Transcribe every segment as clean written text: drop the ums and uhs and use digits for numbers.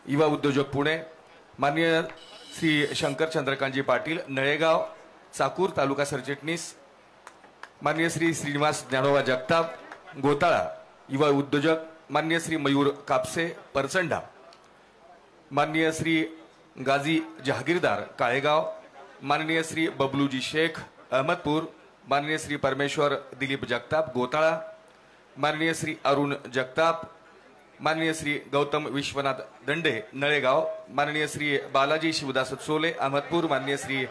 युवा उद्योजक पुणे माननीय श्री शंकर चंद्रकांतजी पाटील नळेगाव चाकूर तालुका सरचिटणीस माननीय श्री श्रीनिवास ज्ञानोबा जगताप गोताळा युवा उद्योजक माननीय श्री मयूर कापसे परचंडा माननीय श्री गाजी जहागीरदार काळेगाव माननीय श्री बबलूजी शेख अहमदपूर माननीय श्री परमेश्वर दिलीप जगताप गोताळा माननीय श्री अरुण जगताप माननीय श्री गौतम विश्वनाथ दंडे नळेगाव माननीय श्री बालाजी शिवदास सोले अहमदपूर माननीय श्री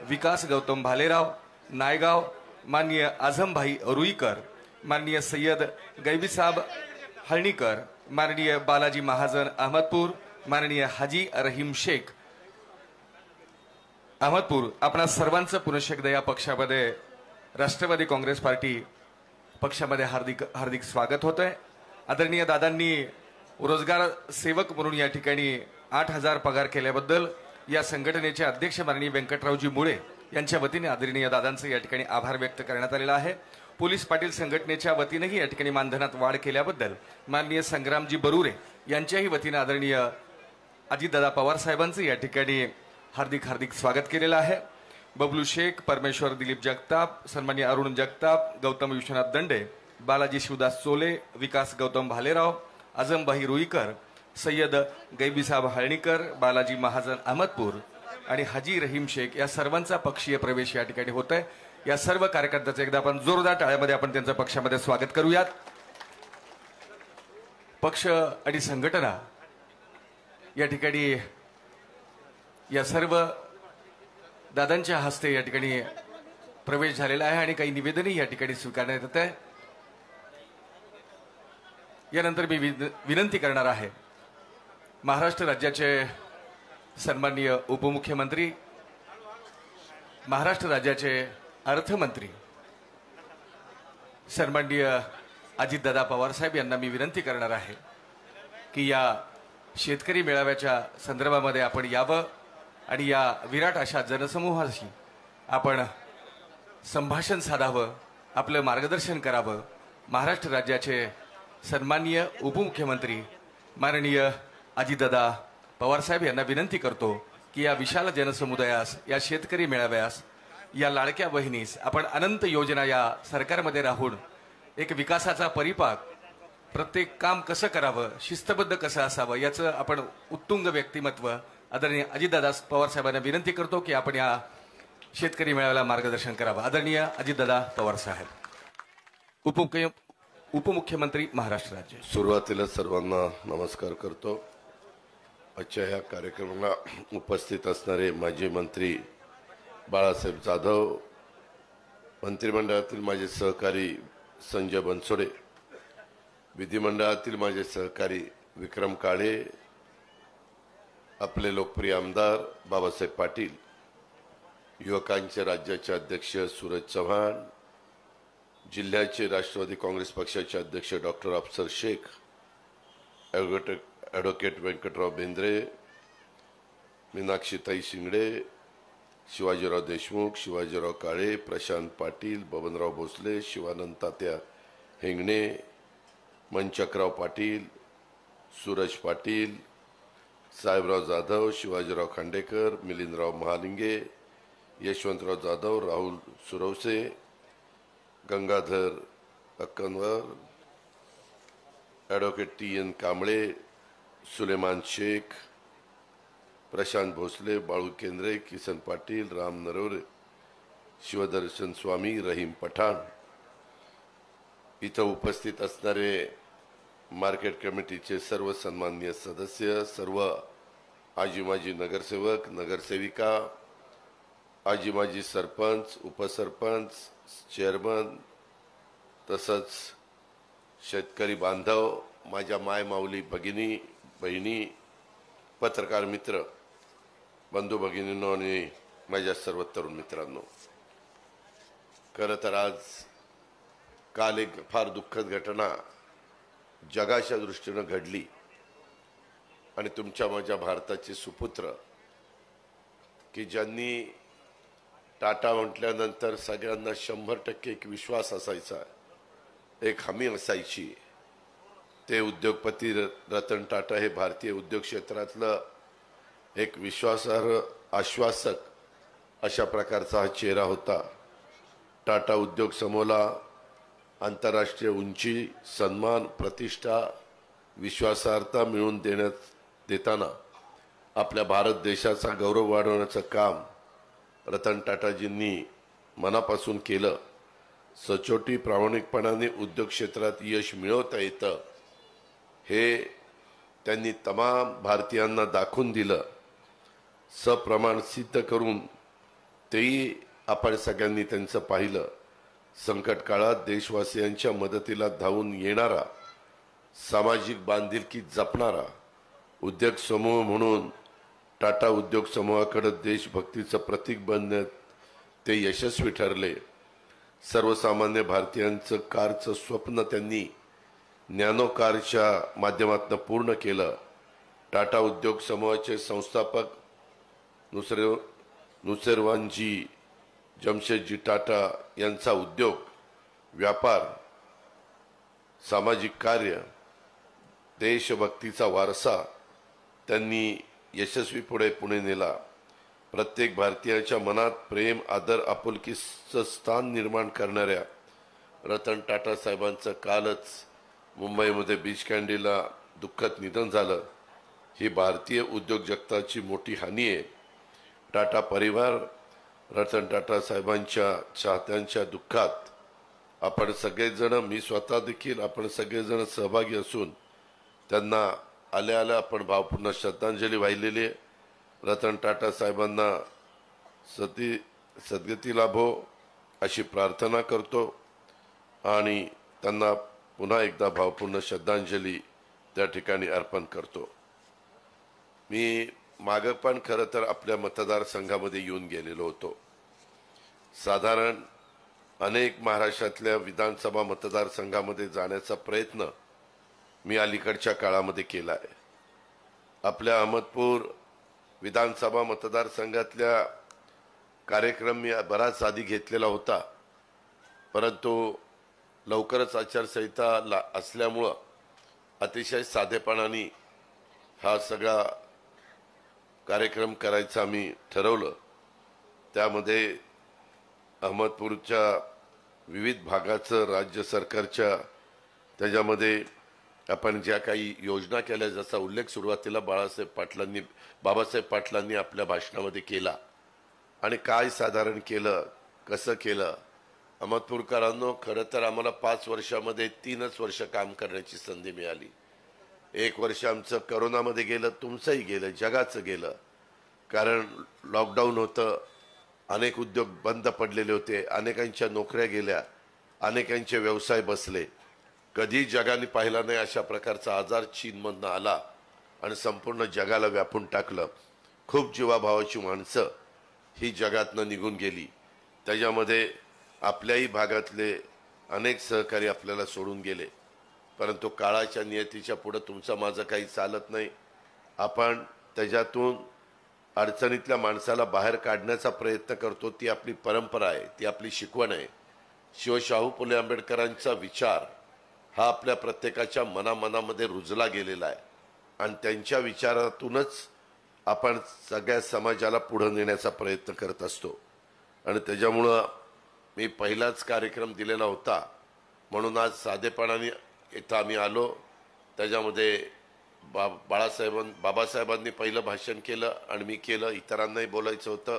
विकास गौतम भालेराव नायगाव माननीय आझमभाई रुईकर माननीय सय्यद गैबीसाब हळणीकर माननीय बालाजी महाजन अहमदपूर माननीय हाजी रहीम शेख अहमदपूर आपणा सर्वांचं पुनश्च एकदा या पक्षामध्ये राष्ट्रवादी काँग्रेस पार्टी पक्षामध्ये हार्दिक हार्दिक स्वागत होतंय। आदरणीय दादांनी रोजगार सेवक म्हणून या ठिकाणी 8,000 पगार केल्याबद्दल या संघटनेचे अध्यक्ष माननीय व्यंकटरावजी मुळे यांच्या वतीने आदरणीय दादांचं या ठिकाणी आभार व्यक्त करण्यात आलेला आहे। पोलीस पाटील संघटनेच्या वतीनेही या ठिकाणी मानधनात वाढ केल्याबद्दल माननीय संग्रामजी बरुरे यांच्याही वतीने आदरणीय अजितदादा पवार साहेबांचं या ठिकाणी हार्दिक हार्दिक स्वागत केलेलं आहे। बबलू शेख परमेश्वर दिलीप जगताप सन्माननीय अरुण जगताप गौतम विश्वनाथ दंडे बालाजी शिवदास सोले विकास गौतम भालेराव आझमभाई रुईकर सय्यद गैबीसाब हळणीकर बालाजी महाजन अहमदपूर आणि हाजी रहीम शेख या सर्वांचा पक्षीय प्रवेश या ठिकाणी होत आहे। या सर्व कार्यकर्त्यांचं एकदा आपण जोरदार टाळ्यामध्ये आपण त्यांचं पक्षामध्ये स्वागत करूयात। पक्ष आणि संघटना या ठिकाणी या सर्व दादांच्या हस्ते या ठिकाणी प्रवेश झालेला आहे आणि काही निवेदनही या ठिकाणी स्वीकारण्यात येत आहे। यानंतर मी विनंती करणार आहे महाराष्ट्र राज्याचे सन्माननीय उपमुख्यमंत्री महाराष्ट्र राज्याचे अर्थमंत्री सन्माननीय अजितदादा पवार साहेब यांना मी विनंती करणार आहे की या शेतकरी मेळाव्याच्या संदर्भामध्ये आपण यावं आणि या विराट अशा जनसमूहाशी आपण संभाषण साधावं आपलं मार्गदर्शन करावं। महाराष्ट्र राज्याचे सन्माननीय उपमुख्यमंत्री माननीय अजितदादा पवार साहेब यांना विनंती करतो की या विशाल जनसमुदायास या शेतकरी मेळाव्यास या लाडक्या बहिणीस आपण अनंत योजना या सरकारमध्ये राहून एक विकासाचा परिपाक प्रत्येक काम कसं करावं शिस्तबद्ध कसं असावं याचं आपण उत्तुंग व्यक्तिमत्व आदरणीय अजितदादा पवार साहेबांना विनंती करतो की आपण या शेतकरी मेळाव्याला मार्गदर्शन करावं। आदरणीय अजितदादा पवार साहेब उपमुख्यमंत्री महाराष्ट्र राज्य। सुरुवातीला सर्वांना नमस्कार करतो। आजच्या या कार्यक्रमाला उपस्थित असणारे माजी मंत्री बाळासाहेब जाधव मंत्रिमंडळातील माझे सहकारी संजय बनसोडे विधिमंडळातील माझे सहकारी विक्रम काळे आपले लोकप्रिय आमदार बाबासाहेब पाटील युवकांचे राज्याचे अध्यक्ष सूरज चव्हाण जिल्ह्याचे राष्ट्रवादी काँग्रेस पक्षाचे अध्यक्ष डॉक्टर अफसर शेख ॲडव्होकेट व्यंकटराव बेंद्रे मीनाक्षीताई शिंगडे शिवाजीराव देशमुख शिवाजीराव काळे प्रशांत पाटील बबनराव भोसले शिवानंद तात्या हेंगणे मनचक्राव पाटील सूरज पाटील साहेबराव जाधव शिवाजीराव खांडेकर मिलिंदराव महालिंगे यशवंतराव जाधव राहुल सुरवसे गंगाधर अक्कनवर ॲडव्होकेट TN कांबळे सुलेमान शेख प्रशांत भोसले बाळू केंद्रे किसन पाटील राम नरवरे शिवदर्शन स्वामी रहीम पठाण इथं उपस्थित असणारे मार्केट कमिटीचे सर्व सन्माननीय सदस्य सर्व आजी माजी नगरसेवक नगरसेविका आजी माजी सरपंच उपसरपंच चेअरमन तसंच शेतकरी बांधव माझ्या माय माऊली भगिनी बहिणी पत्रकार मित्र बंधू भगिनींनो आणि माझ्या सर्व तरुण मित्रांनो खरं तर आज काल एक फार दुःखद घटना जगाच्या दृष्टीने घडली आणि तुमच्या माझ्या भारताचे सुपुत्र की ज्यांनी टाटा म्हटल्यानंतर सगळ्यांना 100% एक विश्वास असायचा एक हमी असायची ते उद्योगपती रतन टाटा हे भारतीय उद्योग क्षेत्रातलं एक विश्वासार्ह आश्वासक अशा प्रकारचा हा चेहरा होता। टाटा उद्योग समूहाला आंतरराष्ट्रीय उंची, सन्मान, प्रतिष्ठा, विश्वासार्हता मिळवून देताना आपल्या भारत देशाचा गौरव वाढवण्याचं काम रतन टाटाजींनी मनापासून केलं। सचोटी प्रामाणिकपणाने उद्योग क्षेत्रात यश मिळवता येतं हे त्यांनी तमाम भारतीयांना दाखवून दिलं, सप्रमाण सिद्ध करून तेही आपण सगळ्यांनी त्यांचं पाहिलं। संकट काळात देशवासियांच्या मदतीला धावून येणारा, सामाजिक बांधिलकी जपणारा उद्योग समूह म्हणून टाटा उद्योग समूहाकडे देशभक्तीचं प्रतीक बनण्यात ते यशस्वी ठरले। सर्वसामान्य भारतीयांचं कारचं स्वप्न त्यांनी नॅनो कारच्या माध्यमातून पूर्ण केलं। टाटा उद्योग समूहाचे संस्थापक नुसेरवानजी जमशेदजी टाटा यांचा उद्योग, व्यापार, सामाजिक कार्य, देशभक्तीचा वारसा त्यांनी यशस्वीपणे पुढे नेला। प्रत्येक भारतीयाच्या मनात प्रेम, आदर, आपुलकीचं स्थान निर्माण करणाऱ्या रतन टाटा साहेबांचं कालच मुंबईमध्ये बीच कँडीला दुःखद निधन झालं। ही भारतीय उद्योग जगताची मोठी हानी आहे। टाटा परिवार रतन टाटा साहेबांच्या चाहत्यांच्या दुःखात आपण सगळेजण, मी स्वतः देखील, आपण सगळेजण सहभागी असून त्यांना आल्या आपण भावपूर्ण श्रद्धांजली वाहिलेली आहे। रतन टाटा साहेबांना सद्गती लाभो अशी प्रार्थना करतो आणि त्यांना पुन्हा एकदा भावपूर्ण श्रद्धांजली त्या ठिकाणी अर्पण करतो। मी मागे पण खरं तर आपल्या मतदारसंघामध्ये येऊन गेलेलो होतो। साधारण अनेक महाराष्ट्रातल्या विधानसभा मतदारसंघामध्ये जाण्याचा प्रयत्न मी अलीकडच्या काळामध्ये केला आहे। आपल्या अहमदपूर विधानसभा मतदारसंघातल्या कार्यक्रम मी बराच आधी घेतलेला होता, परंतु लवकरच आचारसंहिता असल्यामुळं अतिशय साधेपणाने हा सगळा कार्यक्रम करायचा आम्ही ठरवलं। त्यामध्ये अहमदपूरच्या विविध भागाचं राज्य सरकारच्या त्याच्यामध्ये आपण ज्या काही योजना केल्या, जसा उल्लेख सुरुवातीला बाबासाहेब पाटलांनी आपल्या भाषणामध्ये केला आणि काय साधारण केलं, कसं केलं। अहमदपूरकरांनो, खरं तर आम्हाला 5 वर्षामध्ये 3च वर्ष काम करण्याची संधी मिळाली। 1 वर्ष आमचं करोनामध्ये गेलं, तुमचंही गेलं, जगाचं गेलं, कारण लॉकडाऊन होतं, अनेक उद्योग बंद पडलेले होते, अनेकांच्या नोकऱ्या गेल्या, अनेकांचे व्यवसाय बसले। कधी जगाने पाहिला नाही अशा प्रकारचा आजार चीनमधनं आला आणि संपूर्ण जगाला व्यापून टाकलं। खूप जीवाभावाची माणसं ही जगातनं निघून गेली। त्याच्यामध्ये आपल्याही भागातले अनेक सहकारी आपल्याला सोडून गेले, परंतु काळाच्या नियतीच्या पुढे तुमचं माझं काही चालत नाही। आपण त्याच्यातून अडचणीतल्या माणसाला बाहेर काढण्याचा प्रयत्न करतो, ती आपली परंपरा आहे, ती आपली शिकवण आहे। शाहू फुले आंबेडकरांचा विचार हा आपल्या प्रत्येकाच्या मनामध्ये रुजला गेलेला आहे आणि त्यांच्या विचारातूनच आपण सगळ्या समाजाला पुढे नेण्याचा प्रयत्न करत असतो। आणि त्याच्यामुळं मी पहिलाच कार्यक्रम दिलेला होता, म्हणून आज साधेपणाने इथं आम्ही आलो। त्याच्यामध्ये बाबासाहेबांनी पहिलं भाषण केलं आणि मी केलं, इतरांनाही बोलायचं होतं,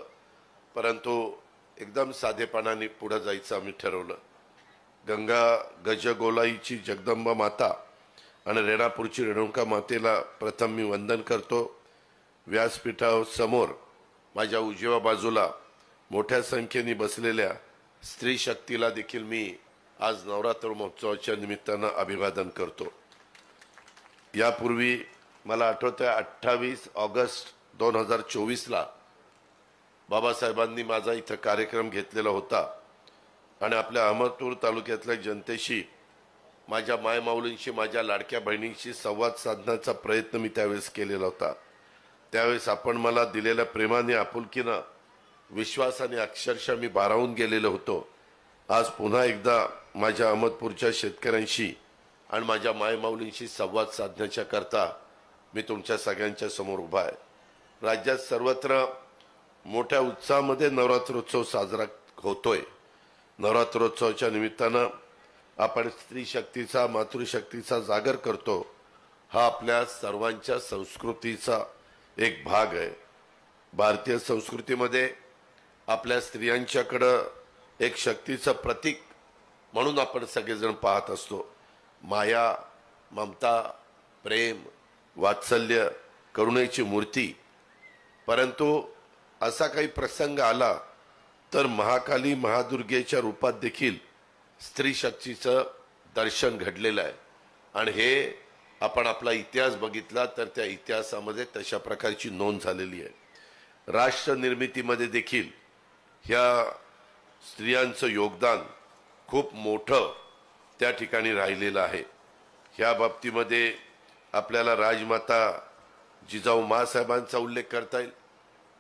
परंतु एकदम साधेपणाने पुढे जायचं आम्ही ठरवलं। गंगा गजगोलाईची जगदंबा माता आणि रेणापूरची रेणुका मातेला प्रथम मी वंदन करतो। व्यासपीठासमोर माझ्या उजव्या बाजूला मोठ्या संख्येने बसलेल्या स्त्री शक्तीला देखील मी आज नवरात्र महोत्सवाच्या निमित्तानं अभिवादन करतो। यापूर्वी मला आठवतंय 28 ऑगस्ट 2024ला बाबासाहेबांनी माझा इथं कार्यक्रम घेतलेला होता आणि आपल्या अहमदपूर तालुक्यातल्या जनतेशी, माझ्या मायमाऊलींशी, माझ्या लाडक्या बहिणींशी संवाद साधण्याचा प्रयत्न मी त्यावेळेस केलेला होता। त्यावेळेस आपण मला दिलेल्या प्रेमाने, आपुलकीनं, विश्वासाने अक्षरशः मी भारावून गेलेलो होतो। आज पुन्हा एकदा माझ्या अहमदपूरच्या शेतकऱ्यांशी आणि माझ्या मायमाऊलींशी संवाद साधण्याच्या करता मी तुमच्या सगळ्यांच्या समोर उभा आहे। राज्यात सर्वत्र मोठ्या उत्साहामध्ये नवरात्रोत्सव साजरा होतोय। नवरात्रोत्सवाच्या निमित्तानं आपण स्त्री शक्तीचा, मातृशक्तीचा जागर करतो। हा आपल्या सर्वांच्या संस्कृतीचा एक भाग आहे। भारतीय संस्कृतीमध्ये आपल्या स्त्रियांच्याकडं एक शक्तीचं प्रतीक म्हणून आपण सगळेजण पाहत असतो। माया, ममता, प्रेम, वात्सल्य, करुणेची मूर्ती। परंतु असा काही प्रसंग आला तर महाकाली, महादुर्गेच्या रूपात देखील स्त्री शक्तीचं दर्शन घडलेलं आहे। आणि हे आपण आपला इतिहास बघितला तर त्या इतिहासामध्ये तशा प्रकारची नोंद झालेली आहे। राष्ट्र निर्मितीमध्ये देखील ह्या स्त्रियांचं योगदान खूप मोठं त्या ठिकाणी राहिलेलं आहे। ह्या बाबतीमध्ये आपल्याला राजमाता जिजाऊ माँसाहेबांचा उल्लेख करता येईल,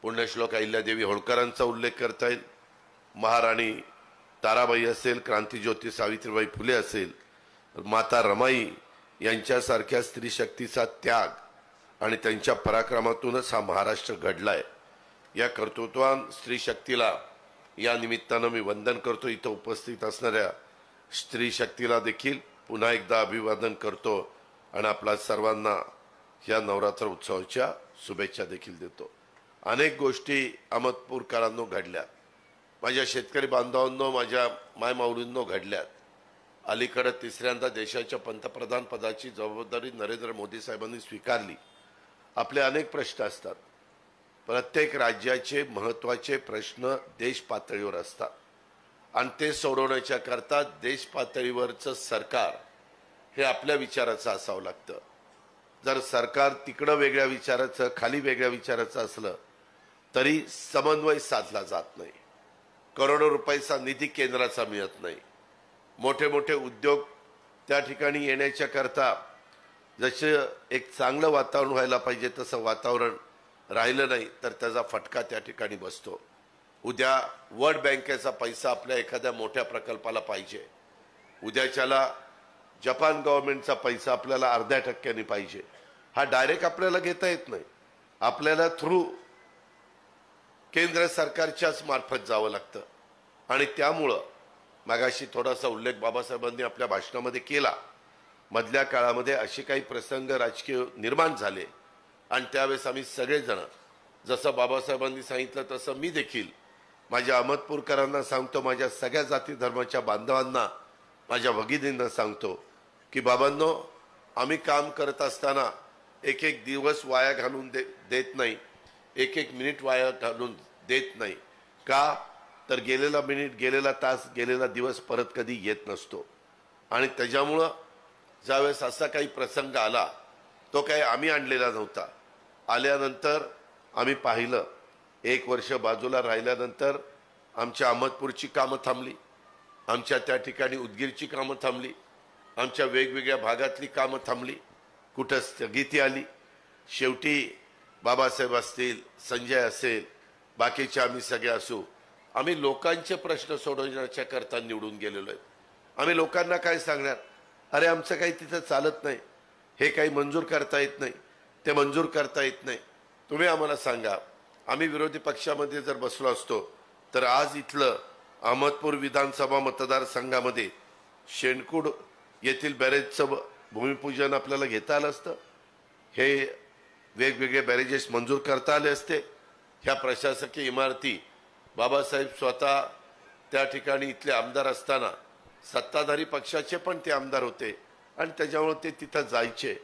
पुण्यश्लोक अहिल्यादेवी होळकरांचा उल्लेख करता येईल, महाराणी ताराबाई असेल, क्रांतिज्योती सावित्रीबाई फुले असेल, माता रमाई यांच्यासारख्या स्त्री शक्तीचा त्याग आणि त्यांच्या पराक्रमातूनच हा महाराष्ट्र घडलाय। या कर्तृत्वान स्त्री शक्तीला या निमित्तानं मी वंदन करतो। इथं उपस्थित असणाऱ्या स्त्री शक्तीला देखील पुन्हा एकदा अभिवादन करतो आणि आपल्या सर्वांना या नवरात्र उत्सवाच्या शुभेच्छा देखील देतो। अनेक गोष्टी अहमदपूरकरांनो घडल्या, माझ्या शेतकरी बांधवांनो, माझ्या मायमाऊलींनो घडल्यात। अलीकडे तिसऱ्यांदा देशाच्या पंतप्रधान पदाची जबाबदारी नरेंद्र मोदी साहेबांनी स्वीकारली। आपले अनेक प्रश्न असतात, प्रत्येक राज्याचे महत्त्वाचे प्रश्न देश पातळीवर असतात आणि ते सोडवण्याच्या करता देश पातळीवरचं सरकार हे आपल्या विचाराचं असावं लागतं। जर सरकार तिकडं वेगळ्या विचाराचं, खाली वेगळ्या विचाराचं असलं तरी समन्वय साधला जात नाही। करोडो रुपयाचा निधी केंद्राचा मिळत नाही। मोठे मोठे उद्योग त्या ठिकाणी येण्याच्या करता जसे एक चांगलं वातावरण व्हायला पाहिजे तसं वातावरण राहिलं नाही तर त्याचा फटका त्या ठिकाणी बसतो। उद्या वर्ल्ड बँकेचा पैसा आपल्या एखाद्या मोठ्या प्रकल्पाला पाहिजे, उद्याच्याला जपान गव्हर्नमेंटचा पैसा आपल्याला 0.5% पाहिजे। हा डायरेक्ट आपल्याला घेता येत नाही, आपल्याला थ्रू केंद्र सरकारच्याच मार्फत जावं लागतं। आणि त्यामुळं मागाशी थोडासा उल्लेख बाबासाहेबांनी आपल्या भाषणामध्ये केला, मधल्या काळामध्ये असे काही प्रसंग राजकीय निर्माण झाले आणि त्यावेळेस आम्ही सगळेजण, जसं बाबासाहेबांनी सांगितलं तसं मी देखील माझ्या अहमदपूरकरांना सांगतो, माझ्या सगळ्या जाती धर्माच्या बांधवांना, माझ्या भगिनींना सांगतो की बाबांनो, आम्ही काम करत असताना एक एक दिवस वाया घालून देत नाही, एक एक मिनिट वाया घालून देत नाही। का तर गेलेला मिनिट, गेलेला तास, गेलेला दिवस परत कधी येत नसतो। आणि त्याच्यामुळं ज्यावेळेस असा काही प्रसंग आला तो काही आम्ही आणलेला नव्हता। आल्यानंतर आम्ही पाहिलं, 1 वर्ष बाजूला राहिल्यानंतर आमच्या अहमदपूरची कामं थांबली, आमच्या त्या ठिकाणी उदगीरची कामं थांबली, आमच्या वेगवेगळ्या भागातली कामं थांबली, कुठं स्थगिती आली। शेवटी बाबासाहेब असतील, संजय असेल, बाकीचे आम्ही सगळे असू, आम्ही लोकांचे प्रश्न सोडवण्याच्या करता निवडून गेलेलो आहेत। आम्ही लोकांना काय सांगणार, अरे आमचं काही तिथं चालत नाही, हे काही मंजूर करता येत नाही, ते मंजूर करता येत नाही, तुम्ही आम्हाला सांगा। आम्ही विरोधी पक्षामध्ये जर बसलो असतो तर आज इथलं अहमदपूर विधानसभा मतदारसंघामध्ये शेणकूड येथील बॅरेजचं भूमिपूजन आपल्याला घेता आलं असतं, हे वेगवेगळे बॅरेजेस मंजूर करता आले असते। ह्या प्रशासकीय इमारती बाबासाहेब स्वतः त्या ठिकाणी इथले आमदार असताना सत्ताधारी पक्षाचे पण ते आमदार होते आणि त्याच्यामुळे ते तिथं जायचे,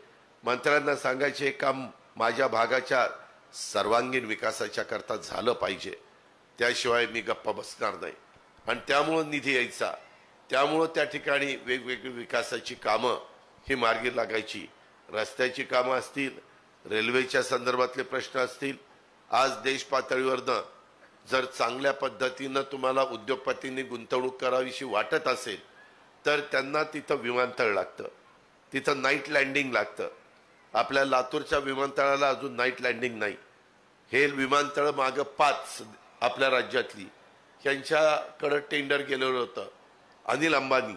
मंत्र्यांना सांगायचे हे काम माझ्या भागाच्या सर्वांगीण विकासाच्या करता झालं पाहिजे, त्याशिवाय मी गप्पा बसणार नाही। आणि त्यामुळं निधी यायचा, त्यामुळं त्या ठिकाणी वेगवेगळी विकासाची कामं ही मार्गी लागायची। रस्त्याची कामं असतील, रेल्वेच्या संदर्भातले प्रश्न असतील, आज देश पातळीवरनं जर चांगल्या पद्धतीनं तुम्हाला उद्योगपतींनी गुंतवणूक करावीशी वाटत असेल तर त्यांना तिथं विमानतळ लागतं, तिथं नाईट लँडिंग लागतं। आपल्या लातूरच्या विमानतळाला अजून नाईट लँडिंग नाही। हे विमानतळ मागं 5 आपल्या राज्यातली यांच्याकडे टेंडर गेलेलं होतं अनिल अंबानी,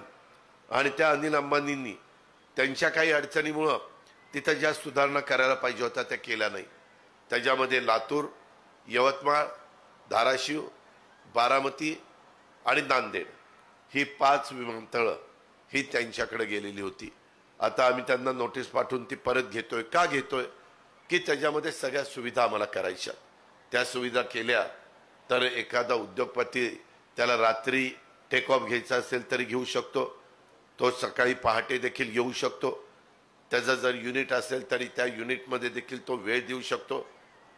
आणि त्या अनिल अंबानींनी त्यांच्या काही अडचणीमुळं तिथं ज्या सुधारणा करायला पाहिजे होत्या त्या केल्या नाही. त्याच्यामध्ये लातूर, यवतमाळ, धाराशिव, बारामती आणि नांदेड ही 5 विमानतळं ही त्यांच्याकडे गेलेली होती. आता आम्ही त्यांना नोटीस पाठवून ती परत घेतोय. का घेतोय? की त्याच्यामध्ये सगळ्या सुविधा आम्हाला करायच्या. त्या सुविधा केल्या तर एखादा उद्योगपती त्याला रात्री टेक ऑफ घ्यायचा असेल तरी घेऊ शकतो, तो सकाळी पहाटे देखील येऊ शकतो. त्याचा जर युनिट असेल तरी त्या युनिटमध्ये देखील तो वेळ देऊ शकतो.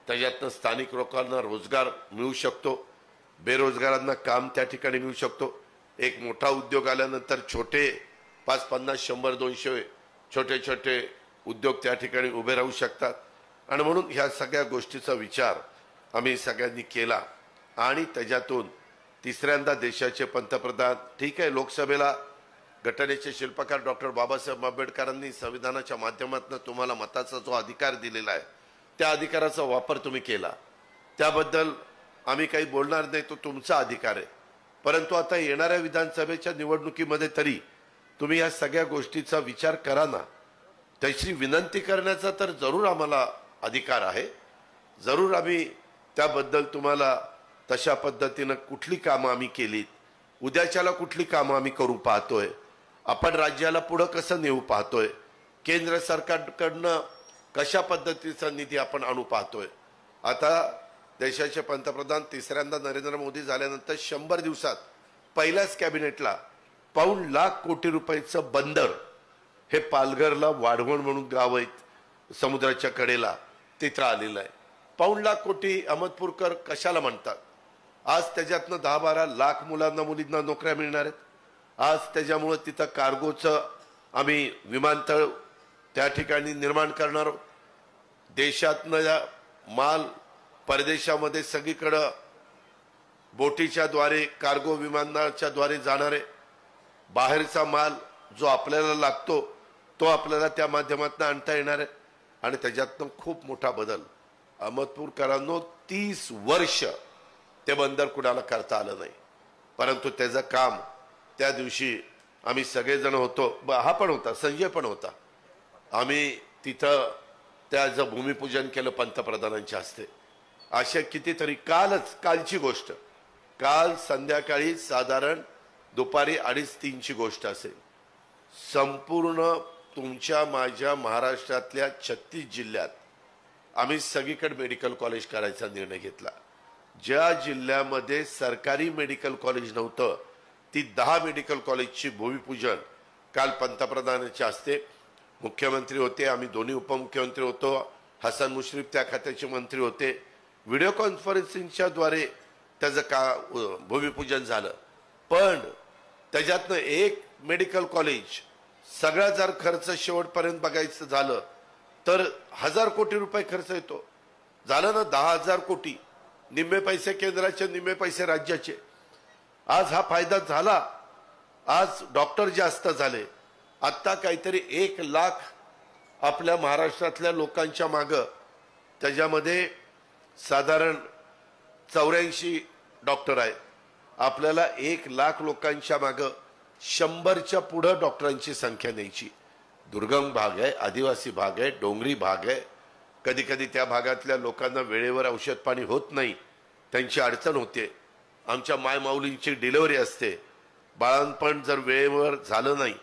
त्याच्यातनं स्थानिक लोकांना रोजगार मिळू शकतो, बेरोजगारांना काम त्या ठिकाणी मिळू शकतो. एक मोठा उद्योग आल्यानंतर छोटे 5, 50, 100, 200 छोटे छोटे उद्योग त्या ठिकाणी उभे राहू शकतात. आणि म्हणून ह्या सगळ्या गोष्टीचा विचार आम्ही सगळ्यांनी केला आणि त्याच्यातून तिसऱ्यांदा देशाचे पंतप्रधान, ठीक आहे, लोकसभेला घटनेचे शिल्पकार डॉक्टर बाबासाहेब आंबेडकरांनी संविधानाच्या माध्यमातून तुम्हाला मताचा जो अधिकार दिलेला आहे त्या अधिकाराचा वापर तुम्ही केला, त्याबद्दल आम्ही काही बोलणार नाही, तो तुमचा अधिकार आहे. परंतु आता येणाऱ्या विधानसभेच्या निवडणुकीमध्ये तरी तुम्ही या सगळ्या गोष्टीचा विचार करा ना. त्याची विनंती करण्याचा तर जरूर आम्हाला अधिकार आहे. जरूर आम्ही त्याबद्दल तुम्हाला तशा पद्धतीनं कुठली कामं आम्ही केलीत, उद्याच्याला कुठली कामं आम्ही करू पाहतोय, आपण राज्याला पुढं कसं नेऊ पाहतोय, केंद्र सरकारकडनं कशा पद्धतीचा निधी आपण आणू पाहतोय. आता देशाचे पंतप्रधान तिसऱ्यांदा नरेंद्र मोदी झाल्यानंतर 100 दिवसात पहिल्याच कॅबिनेटला ₹1,00,000 कोटी रुपयाचं बंदर हे पालघरला वाढवण म्हणून गाव आहेत समुद्राच्या कडेला तिथं आलेलं आहे. ₹1,00,000 कोटी अहमदपूरकर कशाला म्हणतात? आज त्याच्यातनं 10-12 लाख मुलांना मुलींना नोकऱ्या मिळणार आहेत. आज त्याच्यामुळे तिथं कार्गोचं आम्ही विमानतळ त्या ठिकाणी निर्माण करणार आहोत. देशातनं माल परदेशामध्ये सगळीकडं बोटीच्या द्वारे कार्गो विमानाच्या द्वारे जाणारे बाहेरचा माल जो आपल्याला लागतो तो आपल्याला त्या माध्यमातून आणता येणार आहे. आणि त्याच्यातनं खूप मोठा बदल अहमदपूरकरांनो 30 वर्ष ते बंदर कुणाला करता आलं नाही, परंतु त्याचं काम त्या दिवशी आम्ही सगळेजण होतो, हा पण होता, संजय पण होता, आम्ही तिथं त्याचं भूमिपूजन केलं पंतप्रधानांच्या हस्ते. अशा कितीतरी कालची गोष्ट, काल संध्याकाळी साधारण दुपारी 2:30-3ची गोष्ट असेल, संपूर्ण तुमच्या माझ्या महाराष्ट्रातल्या 36 जिल्ह्यात आम्ही सगळीकडे मेडिकल कॉलेज करायचा निर्णय घेतला. ज्या जिल्ह्यामध्ये सरकारी मेडिकल कॉलेज नव्हतं ती 10 मेडिकल कॉलेजची भूमिपूजन काल पंतप्रधानांच्या हस्ते, मुख्यमंत्री होते, आम्ही दोन्ही उपमुख्यमंत्री होतो, हसन मुश्रीफ त्या खात्याचे मंत्री होते, व्हिडिओ कॉन्फरन्सिंगच्या द्वारे त्याचं भूमिपूजन झालं. पण त्याच्यातनं एक मेडिकल कॉलेज सगळा जर खर्च शेवटपर्यंत बघायचं झालं तर 1,000 कोटी रुपये खर्च येतो. झालं ना 10,000 कोटी, निम्मे पैसे केंद्राचे, निम्मे पैसे राज्याचे. आज हा फायदा झाला. आज डॉक्टर जास्त झाले. आत्ता काहीतरी 1 लाख आपल्या महाराष्ट्रातल्या लोकांच्या मागं, त्याच्यामध्ये साधारण 84 डॉक्टर आहेत. आपल्याला 1 लाख लोकांच्या मागं 100च्या पुढं डॉक्टरांची संख्या न्यायची. दुर्गम भाग आहे, आदिवासी भाग आहे, डोंगरी भाग आहे. कधी कधी त्या भागातल्या लोकांना वेळेवर औषध पाणी होत नाही, त्यांची अडचण होते. आमच्या मायमाऊलींची डिलिव्हरी असते, बाळंतपण जर वेळेवर झालं नाही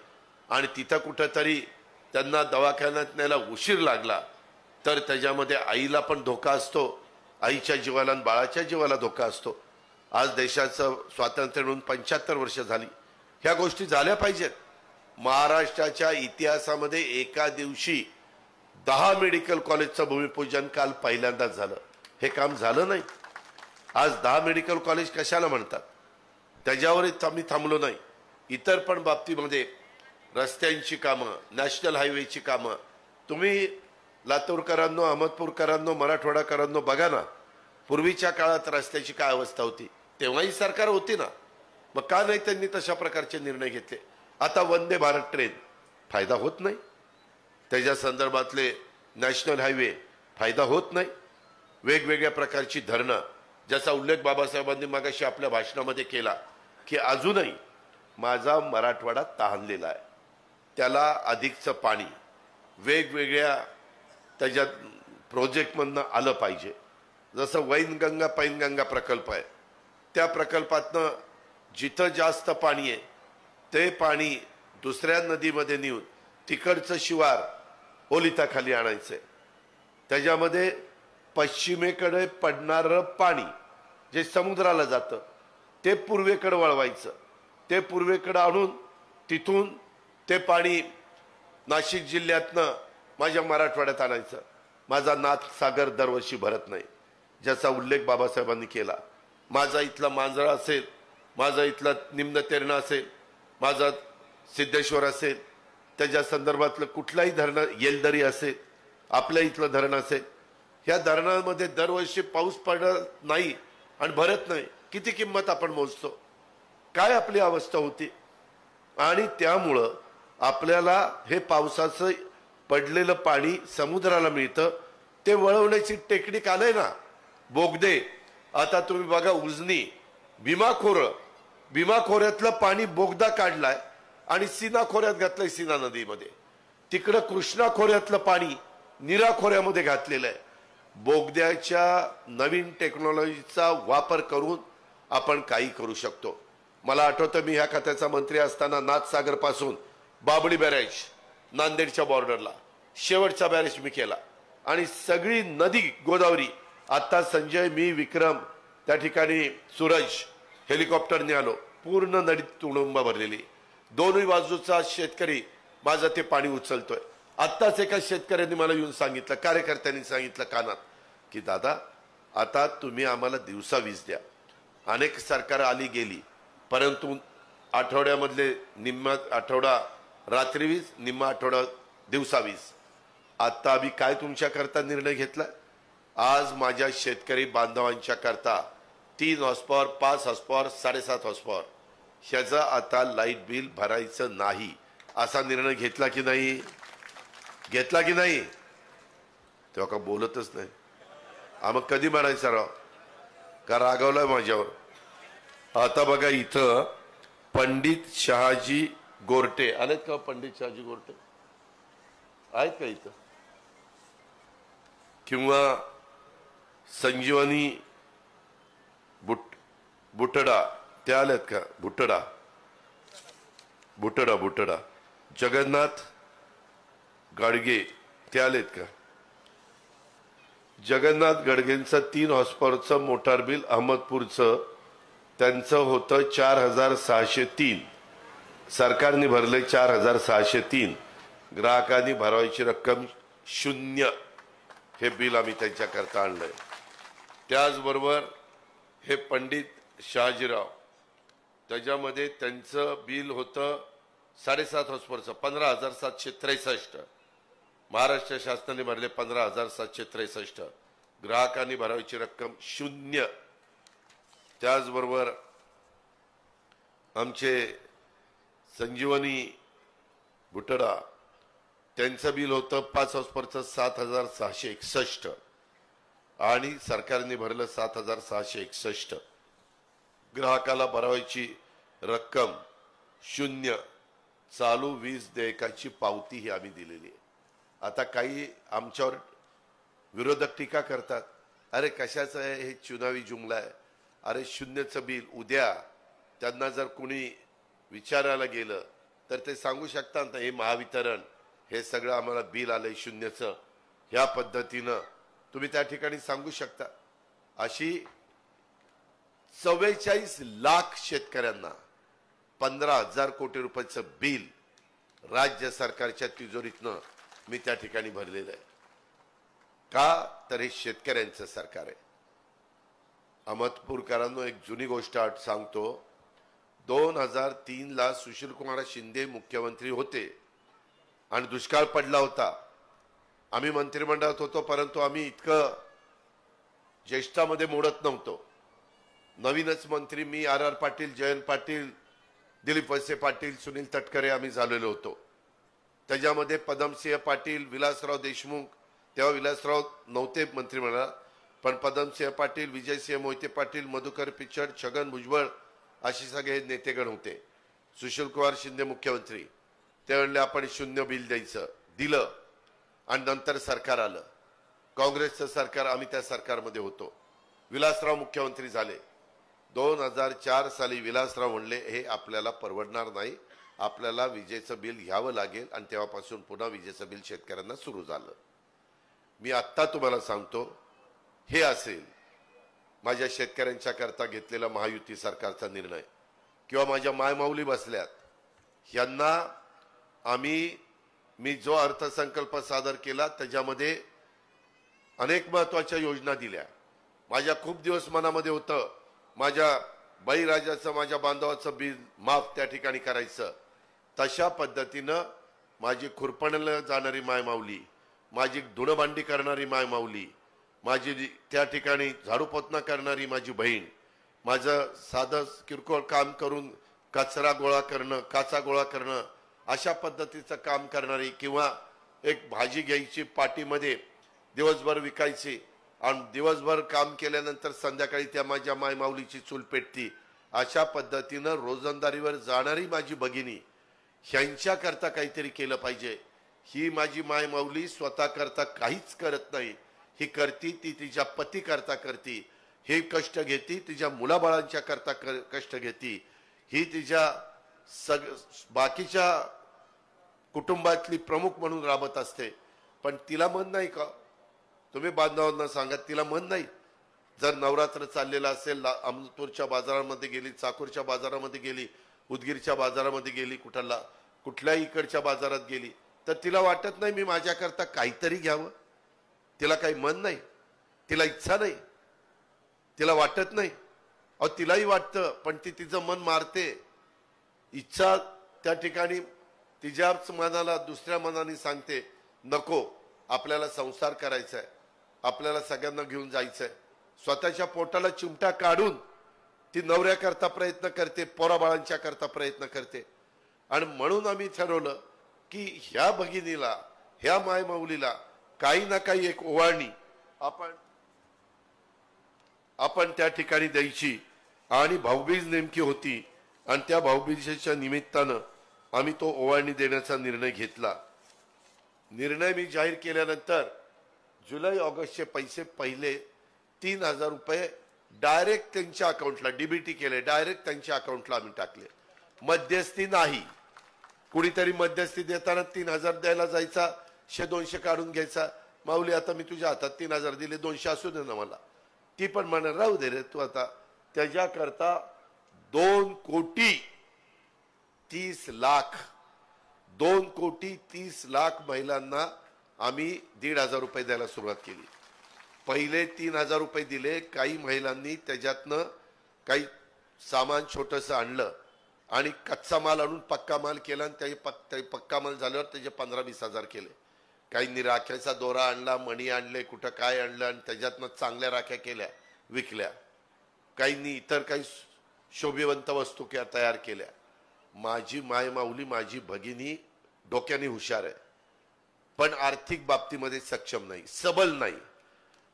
आणि तिथं कुठंतरी त्यांना दवाखान्यात न्यायला उशीर लागला तर त्याच्यामध्ये आईला पण धोका असतो, आईच्या जीवाला आणि बाळाच्या जीवाला धोका असतो. आज देशाचं स्वातंत्र्य मिळून 75 वर्ष झाली. ह्या गोष्टी झाल्या पाहिजेत. महाराष्ट्राच्या इतिहासामध्ये एका दिवशी 10 मेडिकल कॉलेजचं भूमिपूजन काल पहिल्यांदाच झालं. हे काम झालं नाही. आज 10 मेडिकल कॉलेज कशाला म्हणतात त्याच्यावरच आम्ही थांबलो नाही. इतर पण बाबतीमध्ये रस्त्यांची कामं, नॅशनल हायवेची कामं, तुम्ही लातूरकरांनो, अहमदपूरकरांनो, मराठवाडाकरांनो बघा ना, पूर्वीच्या काळात रस्त्याची काय अवस्था होती. तेव्हाही सरकार होती ना, मग का नाही त्यांनी तशा प्रकारचे निर्णय घेतले. आता वंदे भारत ट्रेन फायदा होत नाही, त्याच्या संदर्भातले नॅशनल हायवे फायदा होत नाही. वेगवेगळ्या प्रकारची धरणं, ज्याचा उल्लेख बाबासाहेबांनी मागाशी आपल्या भाषणामध्ये केला की अजूनही माझा मराठवाडा तहानलेला आहे. त्याला अधिकचं पाणी वेगवेगळ्या त्याच्यात प्रोजेक्टमधनं आलं पाहिजे. जसं वैनगंगा पैनगंगा प्रकल्प आहे, त्या प्रकल्पातनं जिथं जास्त पाणी आहे ते पाणी दुसऱ्या नदीमध्ये नेऊन तिकडचं शिवार ओलिताखाली आणायचंय. त्याच्यामध्ये पश्चिमेकडे पडणारं पाणी जे समुद्राला जातं ते पूर्वेकडे वळवायचं. ते पूर्वेकडे आणून तिथून ते पाणी नाशिक जिल्ह्यातनं माझ्या मराठवाड्यात आणायचं. माझा नाथसागर दरवर्षी भरत नाही, ज्याचा उल्लेख बाबासाहेबांनी केला. माझा इथला मांजरा असेल, माझा इथला निम्न तेरणा असेल, माझा सिद्धेश्वर असेल, त्याच्या संदर्भातलं कुठलाही धरण, येलदरी असेल, आपल्या इथलं धरण असेल, ह्या धरणामध्ये दरवर्षी पाऊस पडत नाही आणि भरत नाही. किती किंमत आपण मोजतो, काय आपली अवस्था होती. आणि त्यामुळं आपल्याला हे पावसाचं पडलेलं पाणी समुद्राला मिळतं, ते वळवण्याची टेक्निक आलंय ना, बोगदे. आता तुम्ही बघा उजनी, भीमा खोऱ्यातलं पाणी बोगदा काढलाय आणि सीना खोऱ्यात घातलंय, सीना नदीमध्ये. तिकडं कृष्णा खोऱ्यातलं पाणी नीरा खोऱ्यामध्ये घातलेलं आहे. बोगद्याच्या नवीन टेक्नॉलॉजीचा वापर करून आपण काही करू शकतो. मला आठवतं मी ह्या खात्याचा मंत्री असताना नाथसागर पासून बाबळी बॅरेज नांदेडच्या बॉर्डरला शेवटचा बॅरेज मी केला आणि सगळी नदी गोदावरी, आता संजय, मी, विक्रम, त्या ठिकाणी सूरज हेलिकॉप्टरने आलो, पूर्ण नदीत तुडुंब भरलेली. दोन्ही बाजूचा शेतकरी माझं ते पाणी उचलतोय. आत्ताच एका शेतकऱ्यांनी मला येऊन सांगितलं, कार्यकर्त्यांनी सांगितलं कानात, की दादा आता तुम्ही आम्हाला दिवसा वीज द्या. अनेक सरकार आली गेली, परंतु आठवड्यामधले निम्मा आठवडा रात्री वीज, निम्मा आठवडा दिवसा वीज. आता आम्ही काय तुमच्या करता निर्णय घेतला, आज माझ्या शेतकरी बांधवांच्या करता 3 हॉर्सपॉवर, 5 हॉर्सपॉवर, 7.5 हॉर्सपॉवर ह्याचं आता लाईट बिल भरायचं नाही, असा निर्णय घेतला की नाही? घेतला की नाही? तेव्हा का बोलतच नाही. मग कधी म्हणायचं राव, का रागवलाय माझ्यावर? आता बघा इथं पंडित शहाजी गोरटे आलेत का? पंडित शहाजी गोरटे आहेत का इथं? किंवा संजीवनी बुटडा ते आलेत का? बुटडा जगन्नाथ गाडगे ते आलेत का? जगन्नाथ गाडगेंचं 3 हॉर्सपॉवरचं मोटार बिल अहमदपूरचं त्यांचं होतं 4,603. सरकारने भरले 4,603. ग्राहकांनी भरायची रक्कम 0. हे बिल आम्ही त्यांच्याकरता आणलंय. त्याचबरोबर हे पंडित शहाजीराव, त्याच्यामध्ये त्यांचं बिल होतं 7.5 हॉर्सपॉवरचं 15,763. महाराष्ट्र शासनाने भरले 15,763. ग्राहकांनी भरायची रक्कम 0. त्याचबरोबर आमचे संजीवनी बुटडा, त्यांचं बिल होतं 5 हॉर्सपॉवरचं 7,661 आणि सरकारने भरलं 7,661. ग्राहकाला भरायची रक्कम 0. चालू वीज देयकाची पावती ही आम्ही दिलेली आहे. आता काही आमच्यावर विरोधक टीका करतात, अरे कशाचं आहे हे, चुनावी जुमला आहे. अरे 0चं बिल उद्या त्यांना जर कोणी विचारायला गेलं तर ते सांगू शकतात, हे महावितरण हे सगळं आम्हाला बिल आलंय 0चं, ह्या पद्धतीनं तुम्ही त्या ठिकाणी सांगू शकता. अशी 44 लाख शेतकऱ्यांना 15,000 कोटी रुपयाचं बिल राज्य सरकारच्या तिजोरीतनं मी त्या ठिकाणी भरलेलं आहे. का तर हे शेतकऱ्यांचं सरकार आहे. अहमदपूरकरांनो एक जुनी गोष्ट सांगतो. 2003 ला सुशीलकुमार शिंदे मुख्यमंत्री होते आणि दुष्काळ पडला होता. आम्ही मंत्रिमंडळात होतो, परंतु आम्ही इतकं ज्येष्ठामध्ये मोडत नव्हतो. नवीनच मंत्री मी, आर पाटील, जयंत पाटील, दिलीप वळसे पाटील, सुनील तटकरे आम्ही झालेलो होतो. त्याच्यामध्ये पदमसिंह पाटील, विलासराव देशमुख, तेव्हा विलासराव नव्हते मंत्रिमंडळात, पण पदमसिंह पाटील, विजयसिंह मोहिते पाटील, मधुकर पिचड, छगन भुजबळ असे सगळे नेतेगण होते. सुशीलकुमार शिंदे मुख्यमंत्री. ते म्हणले आपण शून्य बिल द्यायचं, दिलं. आणि नंतर सरकार आलं, काँग्रेसचं सरकार. आम्ही त्या सरकारमध्ये होतो. विलासराव मुख्यमंत्री झाले. 2004 साली विलासराव म्हणले हे आपल्याला परवडणार नाही, आपल्याला विजेचं बिल घ्यावं लागेल. आणि तेव्हापासून पुन्हा विजेचं बिल शेतकऱ्यांना सुरू झालं. मी आत्ता तुम्हाला सांगतो, हे असेल माझ्या शेतकऱ्यांच्या करता घेतलेला महायुती सरकारचा निर्णय, किंवा माझ्या मायमाऊली बसल्यात यांना मी जो अर्थसंकल्प सादर केला त्याच्यामध्ये अनेक महत्वाच्या योजना दिल्या. माझ्या खूप दिवस मनामध्ये होतं माझ्या बळीराजाचं, माझ्या बांधवाचं बिल माफ त्या ठिकाणी करायचं. तशा पद्धतीनं माझी खुरपणला जाणारी मायमाऊली, माझी धुणभांडी करणारी मायमाऊली, माझी त्या ठिकाणी झाडू पोतना करणारी माझी बहीण, माझं साधं किरकोळ काम करून कचरा गोळा करणं, काचा गोळा करणं, अशा पद्धतीचं काम करणारी, किंवा एक भाजी घ्यायची पाटीमध्ये दिवसभर विकायची आणि दिवसभर काम केल्यानंतर संध्याकाळी त्या माझ्या मायमाऊलीची चूल पेटती, अशा पद्धतीनं रोजंदारीवर जाणारी माझी भगिनी, ह्यांच्याकरता काहीतरी केलं पाहिजे. ही माझी मायमाऊली स्वतः करता काहीच करत नाही, ही करती ती तिच्या पती करता करती, हे कष्ट घेती तिच्या मुलाबाळांच्या करता कष्ट घेती, ही तिच्या बाकीच्या कुटुंबातली प्रमुख म्हणून राबत असते. पण तिला मन नाही का? तुम्ही बांधवांना सांगा, तिला मन नाही? जर नवरात्र चाललेला असेल, अमृतपूरच्या बाजारामध्ये गेली, चाकूरच्या बाजारामध्ये गेली, उदगीरच्या बाजारामध्ये गेली, कुठल्याही इकडच्या बाजारात गेली, तर तिला वाटत नाही मी माझ्याकरता काहीतरी घ्यावं? तिला काही मन नाही, तिला इच्छा नाही, तिला वाटत नाही? अहो तिलाही वाटतं, पण ती तिचं मन मारते. इच्छा त्या ठिकाणी तिच्याच मनाला दुसऱ्या मनाने सांगते नको, आपल्याला संसार करायचा आहे, आपल्याला सगळ्यांना घेऊन जायचंय. स्वतःच्या पोटाला चिमटा काढून ती नवऱ्याकरता प्रयत्न करते, पोराबाळांच्या करता प्रयत्न करते. आणि म्हणून आम्ही ठरवलं की ह्या भगिनीला, ह्या मायमाऊलीला काही ना काही एक ओवाळणी आपण त्या ठिकाणी द्यायची. आणि भाऊबीज नेमकी होती आणि त्या भाऊबीजेच्या निमित्तानं आम्ही तो ओवाळणी देण्याचा निर्णय घेतला. निर्णय मी जाहीर केल्यानंतर जुलै ऑगस्टचे पैसे पहिले 3,000 रुपये डायरेक्ट त्यांच्या अकाउंटला डीबीटी केले, डायरेक्ट त्यांच्या अकाउंटला आम्ही टाकले. मध्यस्थी नाही. कुणीतरी मध्यस्थी देताना 3,000 द्यायला जायचा, 100-200 काढून घ्यायचा. माऊली आता मी तुझ्या हातात 3,000 दिले, 200 असू दे ना मला. ती पण म्हणा राहू दे रे तू आता. त्याच्याकरता 2,30,00,000 महिलांना आम्ही 1,500 रुपये द्यायला सुरुवात केली. पहिले 3,000 रुपये दिले. काही महिलांनी त्याच्यातनं काही सामान छोटंसं आणलं आणि कच्चा माल आणून पक्का माल केला आणि ते पक्का माल झाल्यावर त्याचे 15-20 हजार केले. काहींनी राख्याचा दोरा आणला, मणी आणले, कुठं काय आणलं आणि त्याच्यातनं चांगल्या राख्या केल्या, विकल्या. काहींनी इतर काही शोभिवंत वस्तू तयार केल्या. माझी मायमाऊली, माझी भगिनी डोक्याने हुशार आहे, पण आर्थिक बाबतीमध्ये सक्षम नाही, सबल नाही.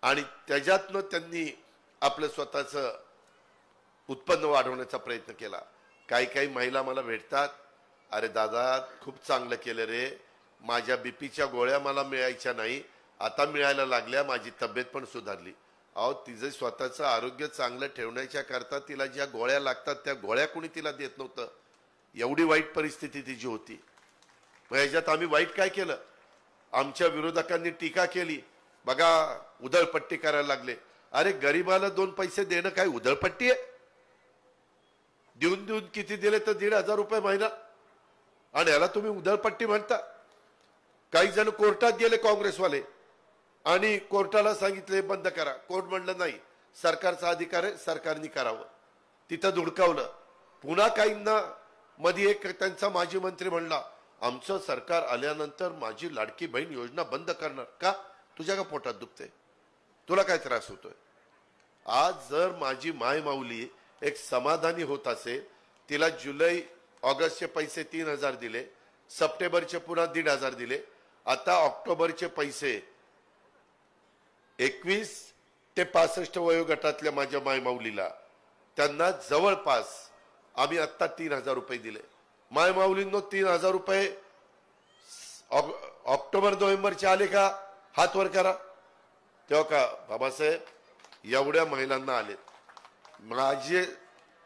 आणि त्याच्यातनं त्यांनी आपलं स्वतःचं उत्पन्न वाढवण्याचा प्रयत्न केला. काही महिला मला भेटतात, अरे दादा खूप चांगलं केलं रे, माझ्या बीपीच्या गोळ्या मला मिळायच्या नाही, आता मिळायला लागल्या, माझी तब्येत पण सुधारली. अहो तिचं स्वतःचं आरोग्य चांगलं ठेवण्याच्या करता तिला ज्या गोळ्या लागतात त्या गोळ्या कोणी तिला देत नव्हतं. एवढी वाईट परिस्थिती तिची होती. मग ह्याच्यात आम्ही वाईट काय केलं? आमच्या विरोधकांनी टीका केली, बघा उधळपट्टी करायला लागले. अरे गरीबाला 2 पैसे देणं काय उधळपट्टी आहे? देऊन किती दिले तर 1,500 रुपये महिना, आणि याला तुम्ही उधळपट्टी म्हणता? काही जण कोर्टात गेले काँग्रेसवाले आणि कोर्टाला सांगितले बंद करा. कोर्ट म्हणलं नाही, सरकारचा अधिकार आहे, सरकारने करावं. तिथं धुडकावलं. पुन्हा काहींना मध्ये एक त्यांचा माजी मंत्री म्हणला, आमचं सरकार आल्यानंतर माझी लाडकी बहीण योजना बंद करणार. का? तुझ्या का पोटात दुखते? तुला काय त्रास होतोय? आज जर माझी मायमाऊली एक समाधानी होत असेल, तिला जुलै ऑगस्टचे पैसे 3,000 दिले, सप्टेंबरचे पुन्हा 1,500 दिले, आता ऑक्टोबरचे पैसे 21 ते 65 वयोगटातल्या माझ्या मायमाऊलीला, त्यांना जवळपास आम्ही आता 3,000 रुपये दिले. मायमाऊलींनो 3,000 रुपये ऑक्टोबर नोव्हेंबरचे आले का हात वर करा. तेव्हा का बाबासाहेब एवढ्या महिलांना आलेत. माझे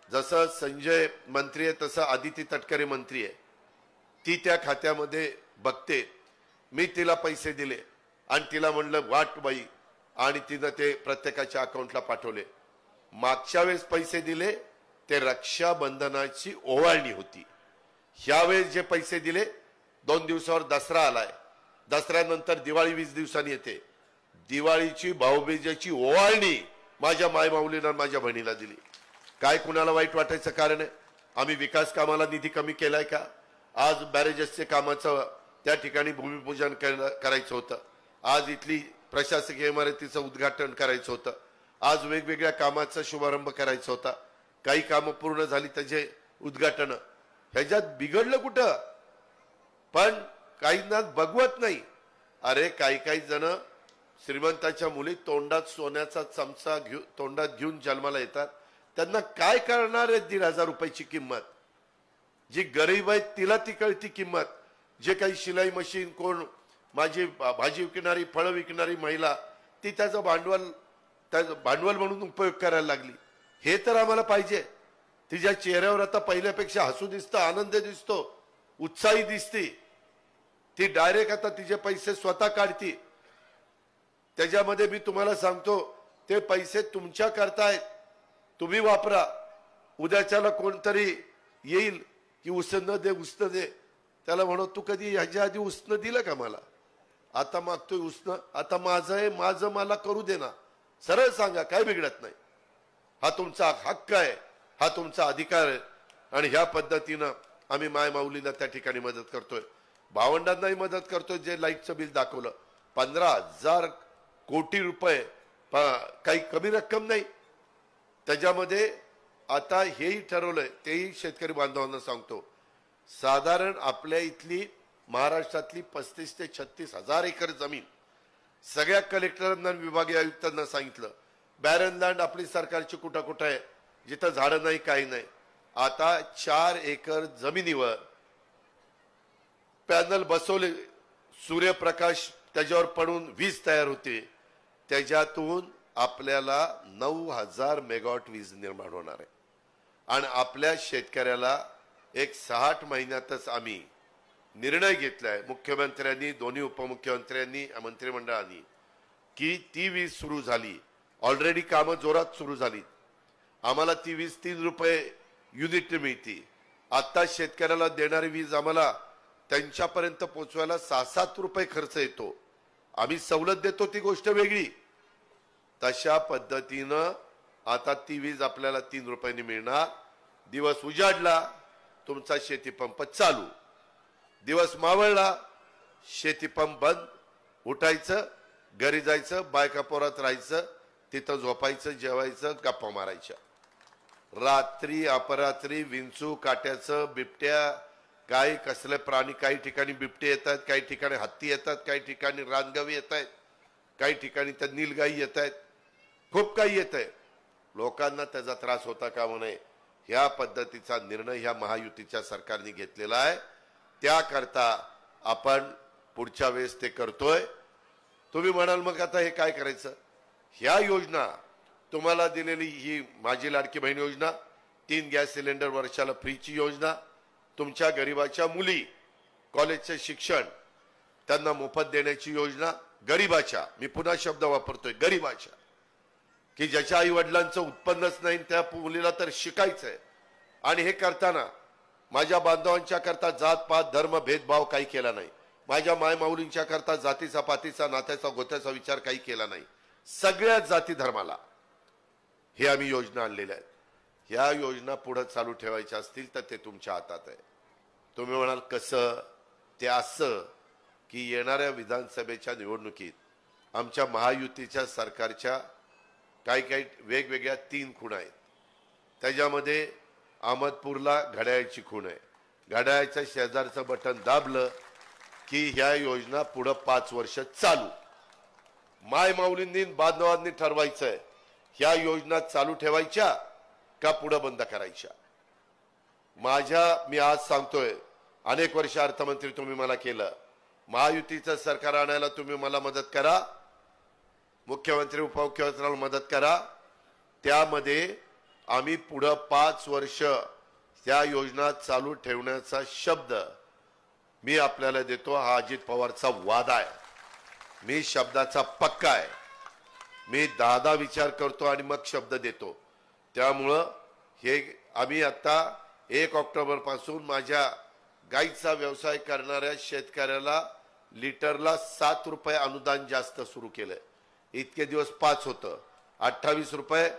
जसं संजय मंत्री आहे तसं आदिती तटकरे मंत्री आहे. ती त्या खात्यामध्ये बघते. मी तिला पैसे दिले आणि तिला म्हणलं वाट बाई, आणि तिनं ते प्रत्येकाच्या अकाउंटला पाठवले. मागच्या वेळेस पैसे दिले ते रक्षाबंधनाची ओवाळणी होती. ह्यावेळेस जे पैसे दिले 2 दिवसावर दसरा आलाय. दसऱ्यानंतर दिवाळी 20 दिवसांनी येते. दिवाळीची भाऊबीजेची ओवाळणी माझ्या मायमाऊलीनं माझ्या बहिणीला दिली. काय कुणाला वाईट वाटायचं कारण आहे? आम्ही विकास कामाला निधी कमी केलाय का? आज बॅरेजेसचे कामाचं त्या ठिकाणी भूमिपूजन करायचं होतं. आज इथली प्रशासकीय इमारतीचं उद्घाटन करायचं होतं. आज वेगवेगळ्या कामाचा शुभारंभ करायचा होता. काही कामं पूर्ण झाली त्याचे उद्घाटन. ह्याच्यात बिघडलं कुठं? पण काहींना बघवत नाही. अरे काही जण श्रीमंताच्या मुली तोंडात सोन्याचा चमचा तोंडात घेऊन जन्माला येतात. त्यांना काय करणार आहे 1,500 रुपयाची किंमत? जी गरीब आहे तिला ती कळती किंमत. जे काही शिलाई मशीन, कोण माझी भाजी विकणारी, फळं विकणारी महिला, ती त्याचं भांडवल म्हणून उपयोग करायला लागली. हे तर आम्हाला पाहिजे. तिच्या चेहऱ्यावर आता पहिल्यापेक्षा हसू दिसतं, आनंद दिसतो, उत्साही दिसते. ती डायरेक्ट आता तिचे पैसे स्वतः काढती. त्याच्यामध्ये मी तुम्हाला सांगतो, ते पैसे तुमच्या करतायत, तुम्ही वापरा. उद्याच्याला कोणतरी येईल की उसनं दे, त्याला म्हणो तू कधी ह्याच्या आधी उसनं दिलं का मला? आता मागतोय उसनं, आता माझं आहे, माझं मला करू दे ना. सरळ सांगा, काय बिघडत नाही. हा तुमचा हक्क आहे, हा तुमचा अधिकार आहे. आणि ह्या पद्धतीनं आम्ही मायमाऊलीला त्या ठिकाणी मदत करतोय. भावंडांनाही मदत करतोय. जे लाईटचं बिल दाखवलं 15,000 कोटी रुपये, काही कमी रक्कम नाही. त्याच्यामध्ये आता हेही ठरवलंय, तेही शेतकरी बांधवांना सांगतो, साधारण आपल्या इथली महाराष्ट्रातली 35 ते 36 हजार एकर जमीन सगळ्या कलेक्टरांना, विभागीय आयुक्तांना सांगितलं. बॅरन लँड आपली सरकारची कुठं कुठं आहे, जिथं झाडं नाही काही नाही. आता 4 एकर जमिनीवर पॅनल बसवले, सूर्यप्रकाश त्याच्यावर पडून वीज तयार होते. त्याच्यातून आपल्याला 9,000 मेगावॉट वीज निर्माण होणार आहे. आणि आपल्या शेतकऱ्याला एक 60 महिन्यातच आम्ही निर्णय घेतलाय, मुख्यमंत्र्यांनी, दोन्ही उपमुख्यमंत्र्यांनी, मंत्रिमंडळाने, की ती वीज सुरू झाली. ऑलरेडी कामं जोरात सुरू झाली. आम्हाला ती वीज 3 रुपये युनिट मिळते. आता शेतकऱ्याला देणारी वीज आम्हाला त्यांच्यापर्यंत पोहोचवायला 6-7 रुपये खर्च येतो. आम्ही सवलत देतो ती गोष्ट वेगळी. तशा पद्धतीनं आता ती वीज आपल्याला 3 रुपयांनी मिळणार. दिवस उजाडला, तुमचा शेतीपंप चालू. दिवस मावळला, शेतीपंप बंद. उठायचं, घरी जायचं, बायका पोरात राहायचं, तिथं झोपायचं, जेवायचं, गप्पा मारायच्या. रात्री अपरात्री विंचू, काट्याचं, बिबट्या, काही कसले प्राणी, काही ठिकाणी बिबटे येतात, काही ठिकाणी हत्ती येतात, काही ठिकाणी रानगवी येत आहेत, काही ठिकाणी त्या नीलगाई येत आहेत, खूप काही येत आहे. लोकांना त्याचा त्रास होता कामा नये. ह्या पद्धतीचा निर्णय ह्या महायुतीच्या सरकारने घेतलेला आहे. त्याकरता आपण पुढच्या वेळेस ते करतोय. तुम्ही म्हणाल मग आता हे काय करायचं? ह्या योजना तुम्हाला दिलेली ही माझी लाडकी बहीण योजना, 3 गॅस सिलेंडर वर्षाला फ्रीची योजना, तुमच्या गरीबाच्या मुली कॉलेजचे शिक्षण त्यांना मोफत देण्याची योजना, गरीबाच्या, मी पुन्हा शब्द वापरतोय, गरीबाच्या, की ज्याच्या आई वडिलांचं उत्पन्नच नाही त्या मुलीला तर शिकायचंय. आणि हे करताना माझ्या बांधवांच्या करता जात पात धर्म भेदभाव काही केला नाही. माझ्या मायमाऊलींच्या करता जातीचा पातीचा नात्याचा गोत्याचा विचार काही केला नाही. सगळ्या जाती धर्माला हे आम्ही योजना आणलेल्या आहेत. ह्या योजना पुढे चालू ठेवायच्या असतील तर ते तुमच्या हातात आहे. तुम्ही म्हणाल कसं? ते असं की येणाऱ्या विधानसभेच्या निवडणुकीत आमच्या महायुतीच्या सरकारच्या काही वेगवेगळ्या 3 खूण आहेत. त्याच्यामध्ये अहमदपूरला घड्याळाची खूण आहे. घड्याळाच्या शेजारचं बटन दाबलं की ह्या योजना पुढे 5 वर्ष चालू. मायमाऊलींनी बांधवांनी ठरवायचंय ह्या योजना चालू ठेवायच्या का पुढे बंद करायच्या. मी आज सांगतोय, अनेक वर्ष अर्थमंत्री तुम्ही मला केलं, महायुतीचं सरकार आणायला तुम्ही मला मदत करा, मुख्यमंत्री उपमुख्यमंत्र्यांना मदत करा. त्यामध्ये आम्ही पुढं 5 वर्ष त्या योजना चालू ठेवण्याचा शब्द मी आपल्याला देतो. हा अजित पवारचा वादा आहे. मी शब्दाचा पक्का आहे. मी 10 विचार करतो आणि मग शब्द देतो. त्यामुळं हे आम्ही आता 1 ऑक्टोबर पासून माझ्या गाईचा व्यवसाय करणाऱ्या शेतकऱ्याला लिटरला 7 रुपये अनुदान जास्त सुरू केलंय. इतके दिवस 5 होतं. 28 रुपये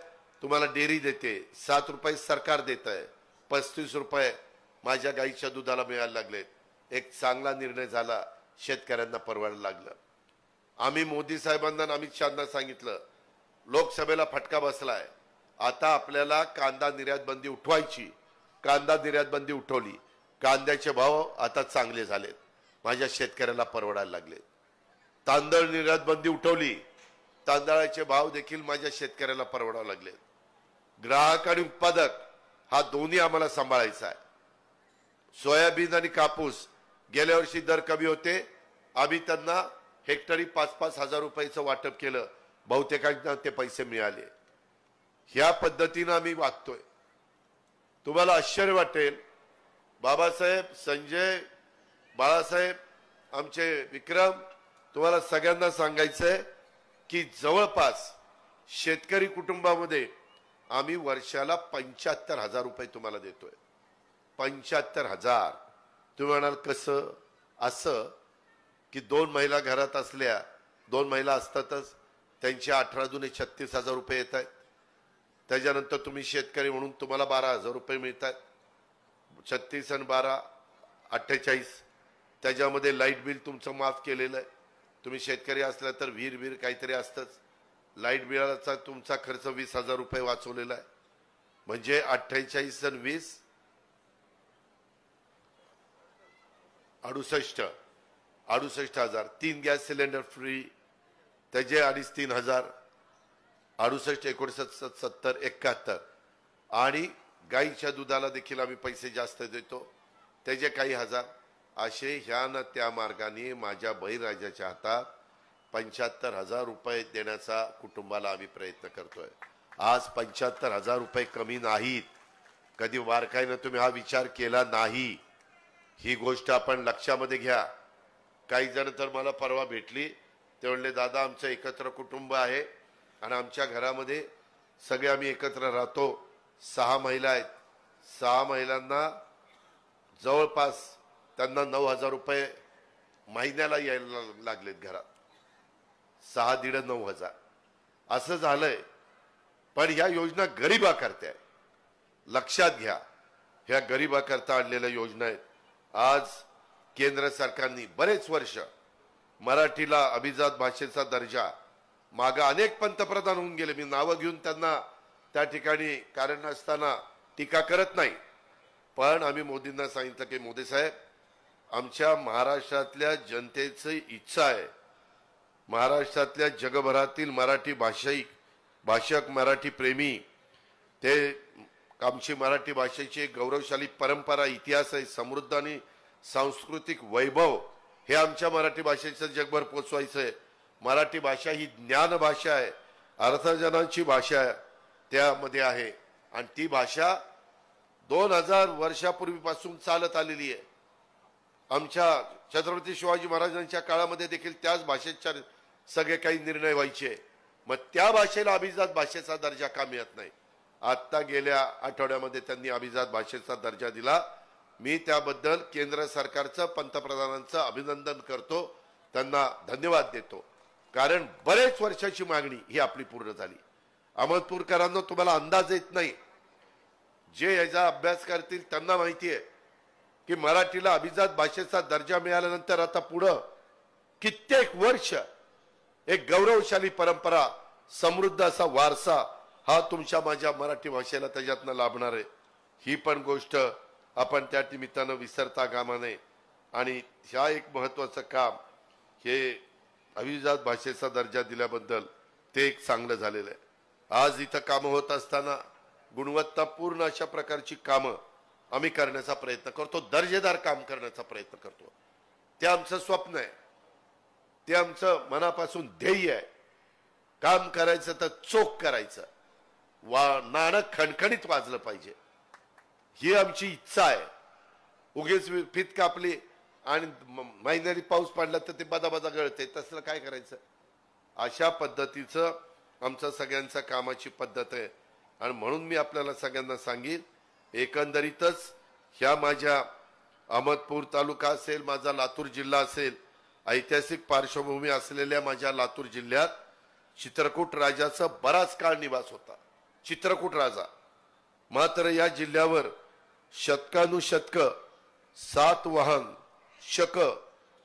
तुम्हाला डेअरी देते, 7 रुपये सरकार देत आहे, 35 रुपये माझ्या गाईच्या दुधाला मिळायला लागले. एक चांगला निर्णय झाला, शेतकऱ्यांना परवडायला लागलं. आम्ही मोदी साहेबांना अमित शहाना सांगितलं, लोकसभेला फटका बसलाय, आता आपल्याला कांदा निर्यात बंदी उठवायची. कांदा निर्यात बंदी उठवली. कांद्याचे भाव आता चांगले झालेत, माझ्या शेतकऱ्याला परवडायला लागले. तांदूळ निर्यात बंदी उठवली, तांदळाचे भाव देखील माझ्या शेतकऱ्याला परवडायला लागले. ग्राहक आणि उत्पादक हा दोन्ही आम्हाला सांभाळायचा आहे. सोयाबीन आणि कापूस गेल्या वर्षी दर कमी होते, आम्ही त्यांना हेक्टरी 5-5 हजार रुपयाचं वाटप केलं. बहुतेकांना ते पैसे मिळाले. ह्या पद्धतीनं आम्ही वागतोय. तुम्हाला आश्चर्य वाटेल, बाबासाहेब, संजय, बाळासाहेब, आमचे विक्रम, तुम्हाला सगळ्यांना सांगायचंय की जवळपास शेतकरी कुटुंबामध्ये आम्ही वर्षाला 75,000 रुपये तुम्हाला देतोय. 75,000. तुम्ही म्हणाल कसं? असं की 2 महिला घरात असल्या, 2 महिला असतातच, त्यांचे 18 दुने 36,000 रुपये येत आहेत. त्याच्यानंतर तुम्ही शेतकरी म्हणून तुम्हाला 12,000 रुपये मिळतात. 36 आणि 12 48. त्याच्यामध्ये लाईट बिल तुमचं माफ केलेलं आहे. तुम्ही शेतकरी असल्या तर विहीर काहीतरी असतंच. लाईट बिलाचा तुमचा खर्च 20,000 रुपये वाचवलेला आहे. म्हणजे 48 आणि 20 68,000. 3 गॅस सिलेंडर फ्री, त्याचे 2,500-3,000. 68, 69, 70, 71. आणि गाईच्या दुधाला देखील आम्ही पैसे जास्त देतो, त्याचे काही हजार. असे ह्या न त्या मार्गाने माझ्या बळीराजाच्या हातात 75,000 रुपये देण्याचा कुटुंबाला आम्ही प्रयत्न करतोय. आज 75,000 रुपये कमी नाहीत. कधी बारकाईनं तुम्ही हा विचार केला नाही. ही गोष्ट आपण लक्षामध्ये घ्या. काही जण तर मला परवा भेटली, ते म्हणले, दादा आमचं एकत्र कुटुंब आहे आणि आमच्या घरामध्ये सगळे आम्ही एकत्र राहतो. 6 महिला आहेत. 6 महिलांना जवळपास त्यांना 9,000 रुपये महिन्याला यायला लागलेत घरात. 6,500-9,000 असं झालंय. पण ह्या योजना गरिबाकरता, लक्षात घ्या, ह्या गरिबाकरता आणलेल्या योजना आहेत. आज केंद्र सरकारने बरेच वर्ष मराठीला अभिजात भाषेचा दर्जा, मागा अनेक पंतप्रधान होऊन गेले, मी नावं घेऊन त्यांना त्या ठिकाणी कारण नसताना टीका करत नाही, पण आम्ही मोदींना सांगितलं की मोदी साहेब, आमच्या महाराष्ट्रातल्या जनतेची इच्छा आहे, महाराष्ट्रातल्या जगभरातील मराठी भाषक मराठी प्रेमी, ते आमची मराठी भाषेची गौरवशाली परंपरा, इतिहास आहे, समृद्ध आणि सांस्कृतिक वैभव, हे आमच्या मराठी भाषेचं जगभर पोचवायचं आहे. मराठी भाषा ही ज्ञान भाषा आहे, अर्थजनांची भाषा त्यामध्ये आहे आणि ती भाषा 2000 वर्षापूर्वीपासून चालत आलेली आहे. आमच्या छत्रपती शिवाजी महाराजांच्या काळामध्ये देखील त्याच भाषेच्या सगळे काही निर्णय व्हायचे. मग त्या भाषेला अभिजात भाषेचा दर्जा का मिळत नाही? आता गेल्या आठवड्यामध्ये त्यांनी अभिजात भाषेचा दर्जा दिला. मी त्याबद्दल केंद्र सरकारचं, पंतप्रधानांचं अभिनंदन करतो, त्यांना धन्यवाद देतो. कारण बरेच वर्षाची मागणी ही आपली पूर्ण झाली. अहमदपूरकरांना तुम्हाला अंदाज येत नाही, जे याचा अभ्यास करतील त्यांना माहिती आहे की मराठीला अभिजात भाषेचा दर्जा मिळाल्यानंतर आता पुढं कित्येक वर्ष एक गौरवशाली परंपरा, समृद्ध असा वारसा हा तुमच्या माझ्या मराठी भाषेला त्याच्यातनं लाभणार आहे. ही पण गोष्ट आपण त्या निमित्तानं विसरता कामा नये. आणि ह्या एक महत्वाचं काम, हे अभिजात भाषेचा दर्जा दिल्याबद्दल ते एक चांगलं झालेलं आहे. आज इथं कामं होत असताना गुणवत्तापूर्ण अशा प्रकारची कामं आम्ही करण्याचा प्रयत्न करतो, दर्जेदार काम करण्याचा प्रयत्न करतो. ते आमचं स्वप्न आहे, ते आमचं मनापासून ध्येय आहे. काम करायचं तर चोख करायचं, नाणं खणखणीत वाजलं पाहिजे, ही आमची इच्छा आहे. उगीच फित कापली आणि महिन्यानी पाऊस पडला तर ते बदाबदा गळते, तसलं काय करायचं. अशा पद्धतीचं आमचं सगळ्यांचं कामाची पद्धत आहे. आणि म्हणून मी आपल्याला सगळ्यांना सांगेन, एकंदरीतच ह्या माझ्या अहमदपूर तालुका असेल, माझा लातूर जिल्हा असेल, ऐतिहासिक पार्श्वभूमी असलेल्या माझ्या लातूर जिल्ह्यात चित्रकूट राजाचा बराच काळ निवास होता. चित्रकूट राजा मात्र या जिल्ह्यावर शतकानुशतक सातवाहन, शक,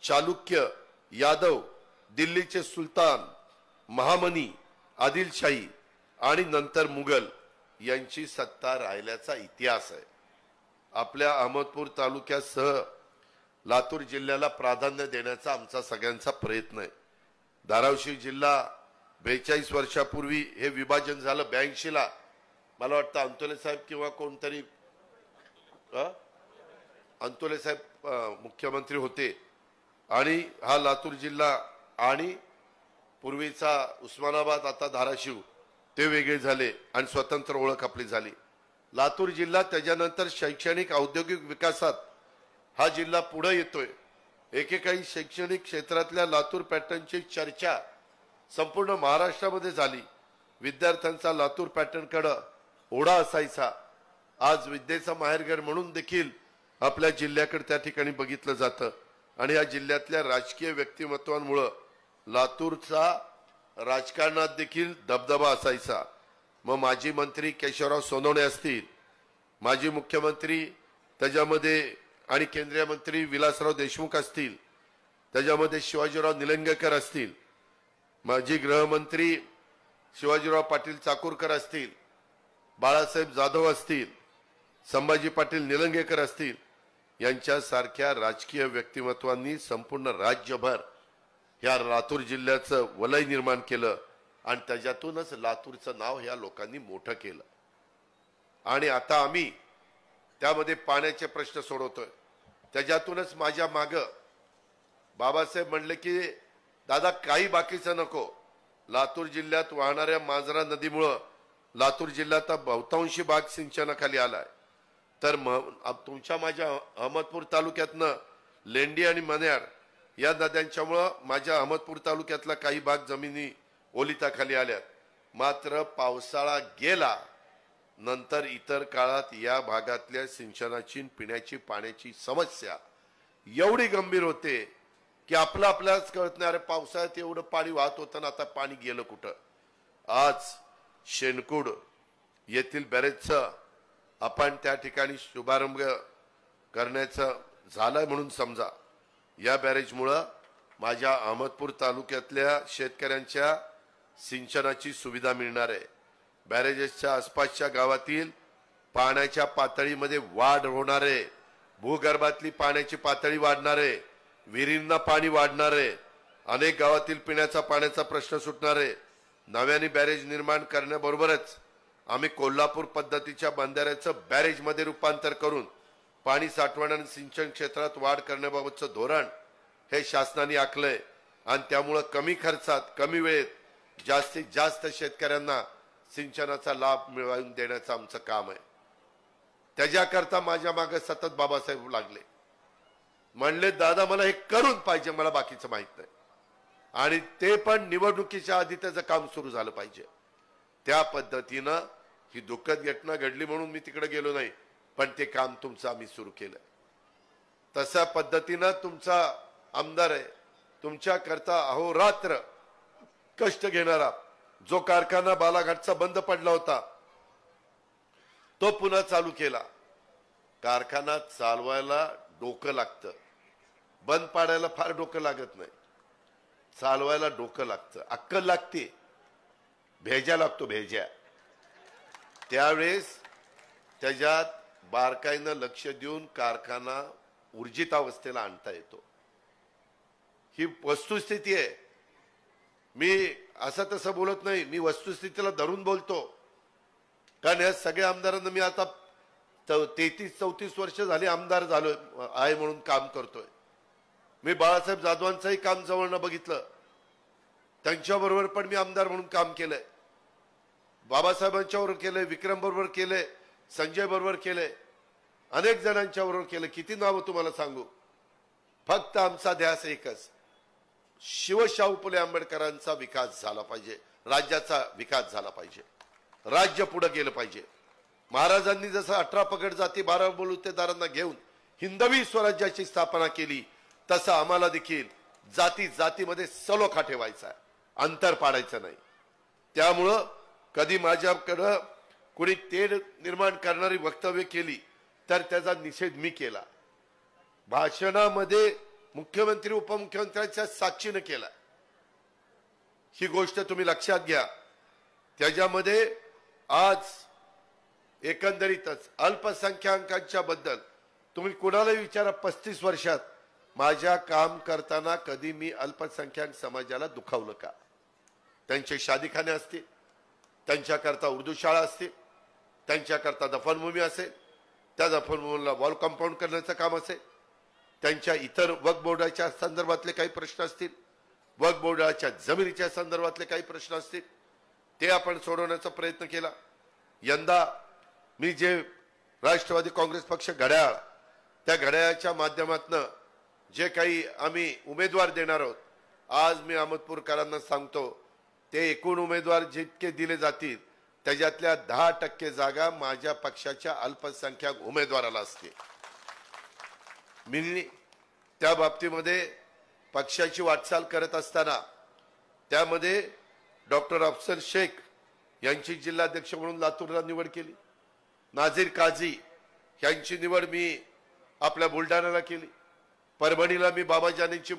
चालुक्य, यादव, दिल्लीचे सुलतान, महामनी, आदिलशाही आणि नंतर मुघल यांची सत्ता राहिल्याचा इतिहास आहे. आपल्या अहमदपूर तालुक्यासह लातूर जिल्ह्याला प्राधान्य देण्याचा आमचा सगळ्यांचा प्रयत्न आहे. धाराशिव जिल्हा 42 वर्षापूर्वी हे विभाजन झालं. 82ला मला वाटतं अंतोले साहेब किंवा कोणतरी अंतोले साहेब मुख्यमंत्री होते आणि हा लातूर जिल्हा आणि पूर्वीचा उस्मानाबाद आता धाराशिव ते वेगळे झाले आणि स्वतंत्र ओळख आपली झाली. लातूर जिल्हा त्याच्यानंतर शैक्षणिक औद्योगिक विकासात हा जिल्हा पुढे येतोय. एकेकाळी शैक्षणिक क्षेत्रातल्या लातूर पॅटर्नची चर्चा संपूर्ण महाराष्ट्रामध्ये झाली. विद्यार्थ्यांचा लातूर पॅटर्नकडे ओढा असायचा. आज विद्येचा माहेरघर म्हणून देखील आपल्या जिल्ह्याकडे त्या ठिकाणी बघितलं जातं आणि या जिल्ह्यातल्या राजकीय व्यक्तिमत्वांमुळे लातूरचा राजकारणात देखील दबदबा असायचा. मग माजी मंत्री केशवराव सोनवणे असतील, माजी मुख्यमंत्री त्याच्यामध्ये आणि केंद्रीय मंत्री विलासराव देशमुख असतील, त्याच्यामध्ये शिवाजीराव निलंगेकर असतील, माजी गृहमंत्री शिवाजीराव पाटील चाकूरकर असतील, बाळासाहेब जाधव असतील, संभाजी पाटील निलंगेकर असतील, यांच्यासारख्या राजकीय व्यक्तिमत्वांनी संपूर्ण राज्यभर ह्या लातूर जिल्ह्याचं वलय निर्माण केलं आणि त्याच्यातूनच लातूरचं नाव ह्या लोकांनी मोठं केलं. आणि आता आम्ही त्यामध्ये पाण्याचे प्रश्न सोडवतोय. त्याच्यातूनच माझ्या माग बाबासाहेब म्हणले की दादा काही बाकीचं नको, लातूर जिल्ह्यात वाहणाऱ्या मांजरा नदीमुळं लातूर जिल्ह्यात बहुतांशी भाग सिंचनाखाली आलाय. तर तुमच्या माझ्या अहमदपूर तालुक्यातनं लेंडी आणि मन्याड या नद्यांच्यामुळं माझ्या अहमदपूर तालुक्यातला काही भाग जमिनी ओलिताखाली आल्यात. मात्र पावसाळा गेला नंतर इतर काळात या भागातल्या सिंचनाची पिण्याची पाण्याची समस्या एवढी गंभीर होते की आपल्यालाच कळत नाही, अरे पावसाळ्यात एवढं पाणी वाहत होतं ना आता पाणी गेलं कुठं. आज शेनकुड येथील बॅरेजचं आपण त्या ठिकाणी शुभारंभ करण्याचं झालंय म्हणून समजा. या बॅरेजमुळं माझ्या अहमदपूर तालुक्यातल्या शेतकऱ्यांच्या सिंचनाची सुविधा मिळणार आहे. बॅरेजेसच्या आसपासच्या गावातील पाण्याच्या पातळीमध्ये वाढ होणार आहे. भूगर्भातली पाण्याची पातळी वाढणार आहे. विहिरींना पाणी वाढणार आहे. अनेक गावातील पिण्याचा पाण्याचा प्रश्न सुटणार आहे. नव्याने बॅरेज निर्माण करण्याबरोबरच आम्ही कोल्हापूर पद्धतीच्या बंधाऱ्याचं बॅरेजमध्ये रूपांतर करून पाणी साठवण आणि सिंचन क्षेत्रात वाढ करण्याबाबतचं धोरण हे शासनाने आखलंय आणि त्यामुळं कमी खर्चात कमी वेळेत जास्तीत जास्त शेतकऱ्यांना सिंचनाचा लाभ मिळवून देण्याचं आमचं काम आहे. त्याच्याकरता माझ्या मागे सतत बाबासाहेब लागले. म्हणले दादा मला हे करून पाहिजे, मला बाकीचं माहित नाही आणि ते पण निवडणुकीच्या आधी त्याचं काम सुरू झालं पाहिजे. त्या पद्धतीनं ही दुःखद घटना घडली म्हणून मी तिकडे गेलो नाही, पण ते काम तुमचं आम्ही सुरू केलं. तशा पद्धतीनं तुमचा आमदार आहे, तुमच्या करता अहोरात्र कष्ट घेणारा. जो कारखाना बालाघाटचा बंद पडला होता तो पुन्हा चालू केला. कारखाना चालवायला डोकं लागतं, बंद पाडायला फार डोकं लागत नाही, चालवायला डोकं लागतं, अक्कल लागते, भेजा लागतो भेजा. त्यावेळेस त्याच्यात बारकाईनं लक्ष देऊन कारखाना ऊर्जित अवस्थेला आणता येतो. ही वस्तुस्थिती आहे. मी असं तसं बोलत नाही, मी वस्तुस्थितीला धरून बोलतो. कारण या सगळ्या आमदारांना मी आता 33-34 वर्ष झाली आमदार झालोय आहे म्हणून काम करतोय. मी बाळासाहेब जाधवांचंही काम जवळनं बघितलं, त्यांच्याबरोबर पण मी आमदार म्हणून काम केलंय, बाबासाहेबांच्या बरोबर केलंय, विक्रम बरोबर केलंय, संजय बरोबर केलंय, अनेक जणांच्या बरोबर केलं. किती नावं तुम्हाला सांगू. फक्त आमचा ध्यास एकच, शिवशाहू फुले आंबेडकरांचा विकास झाला पाहिजे, राज्याचा विकास झाला पाहिजे, राज्य पुढे गेलं पाहिजे. महाराजांनी जसं 18 पगड जाती 12 बलुतेदारांना घेऊन हिंदवी स्वराज्याची स्थापना केली, तसं आम्हाला देखील जाती जातीमध्ये सलोखा ठेवायचा आहे, अंतर पाडायचं नाही. त्यामुळं कधी माझ्याकडं कोणी तेढ निर्माण करणारी वक्तव्य केली तर त्याचा निषेध मी केला. भाषणामध्ये मुख्यमंत्री उपमुख्यमंत्र्यांच्या साक्षीने केला. ही गोष्ट तुम्ही लक्षात घ्या. त्याच्यामध्ये आज एकंदरीतच अल्पसंख्याकांच्या बद्दल तुम्ही कुणालाही विचारा, 35 वर्षात माझ्या काम करताना कधी मी अल्पसंख्याक समाजाला दुखावलं का? त्यांचे शादीखाने असतील, त्यांच्याकरता उर्दू शाळा असतील, त्यांच्याकरता दफनभूमी असेल, त्या दफनभूमीला वॉल कंपाऊंड करण्याचं काम असेल, त्यांच्या इतर वक्फ बोर्डाच्या संदर्भातले काही प्रश्न असतील, वक्फ बोर्डाच्या जमिनीच्या संदर्भातले काही प्रश्न असतील, ते आपण सोडवण्याचा प्रयत्न केला. यंदा मी जे राष्ट्रवादी काँग्रेस पक्ष घड्याळ, त्या घड्याळाच्या माध्यमातून जे काही आम्ही उमेदवार देणार आहोत, आज मी अहमदपूरकरांना सांगतो, ते एकूण उमेदवार जितके दिले जातील त्याच्यातल्या 10% जागा माझ्या पक्षाच्या अल्पसंख्याक उमेदवाराला असते. मी त्या बाबतीमध्ये पक्षाची वाटचाल करत असताना त्यामध्ये डॉक्टर अफसर शेख यांची जिल्हाध्यक्ष म्हणून लातूरला निवड केली, नाझीर काझी यांची निवड मी आपल्या बुलढाण्याला केली, परभणीला मी बाबाजानींची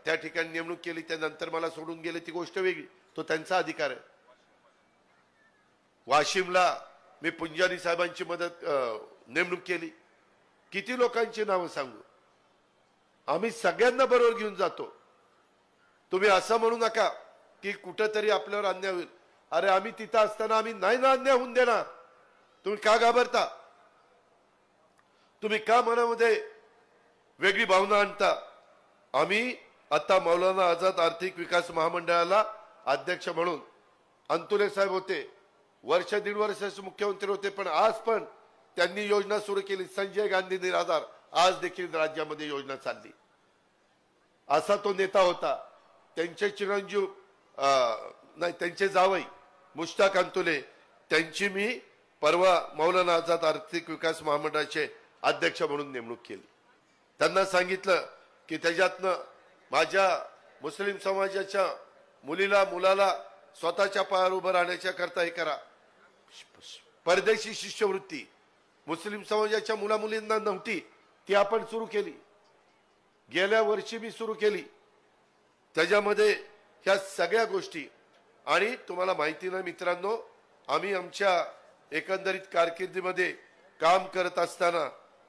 त्या ठिकाणी नेमणूक केली, त्यानंतर मला सोडून गेले ती गोष्ट वेगळी, तो त्यांचा अधिकार आहे. वाशिमला मी पुंजारी साहेबांची नेमणूक केली. किती लोकांची नावं सांगू. आम्ही सगळ्यांना बरोबर घेऊन जातो. तुम्ही असं म्हणू नका की कुठंतरी आपल्यावर अन्याय होईल. अरे आम्ही तिथं असताना आम्ही नाही ना अन्याय होऊन देणार. तुम्ही का घाबरता? तुम्ही का मनामध्ये वेगळी भावना आणता? आम्ही आता मौलाना आझाद आर्थिक विकास महामंडळाला अध्यक्ष म्हणून अंतुले साहेब होते, वर्ष 1.5 वर्षाचे मुख्यमंत्री होते, पण आज पण त्यांनी योजना सुरू केली. संजय गांधी निराधार आज देखील राज्यामध्ये योजना चालली. असा तो नेता होता. त्यांचे चिरंजीव नाही, त्यांचे जावई मुश्ताक अंतुले, त्यांची मी परवा मौलाना आझाद आर्थिक विकास महामंडळाचे अध्यक्ष म्हणून नेमणूक केली. त्यांना सांगितलं की त्याच्यातनं माझ्या मुस्लिम समाजाच्या मुलाला स्वतःच्या पायावर उभं राहण्याच्या करता हे करा. परदेशी शिष्यवृत्ती मुस्लिम समाजाच्या मुलींना नव्हती, ती आपण सुरू केली. गेल्या वर्षी मी सुरू केली. त्याच्यामध्ये ह्या सगळ्या गोष्टी. आणि तुम्हाला माहिती नाही मित्रांनो, आम्ही आमच्या एकंदरीत कारकिर्दीमध्ये काम करत असताना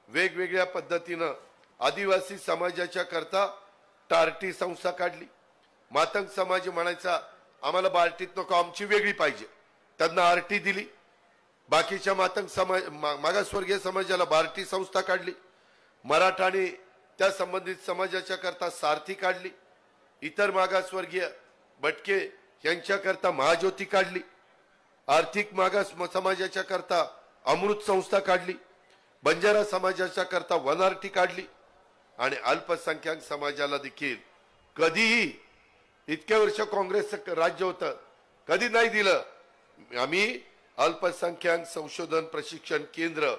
वेगवेगळ्या पद्धतीनं आदिवासी समाजाच्या करता टार्टी संस्था काढली. मातंग समाज म्हणायचा आम्हाला बार्टीत नको, आमची वेगळी पाहिजे, त्यांना आरटी दिली. बाकीच्या मातंग समाज मागासवर्गीय समाजाला बार्टी संस्था काढली. मराठा आणि त्या संबंधित समाजाच्या करता सारथी काढली. इतर मागासवर्गीय भटके यांच्या करता महाज्योती काढली. आर्थिक मागास समाजाच्या करता अमृत संस्था काढली. बंजारा समाजाच्या करता वनआरटी काढली. आणि अल्पसंख्याक समाजाला देखील कधीही इतके वर्ष काँग्रेसचं राज्य होतं, कधी नाही दिलं. आम्ही अल्पसंख्याक संशोधन प्रशिक्षण केंद्र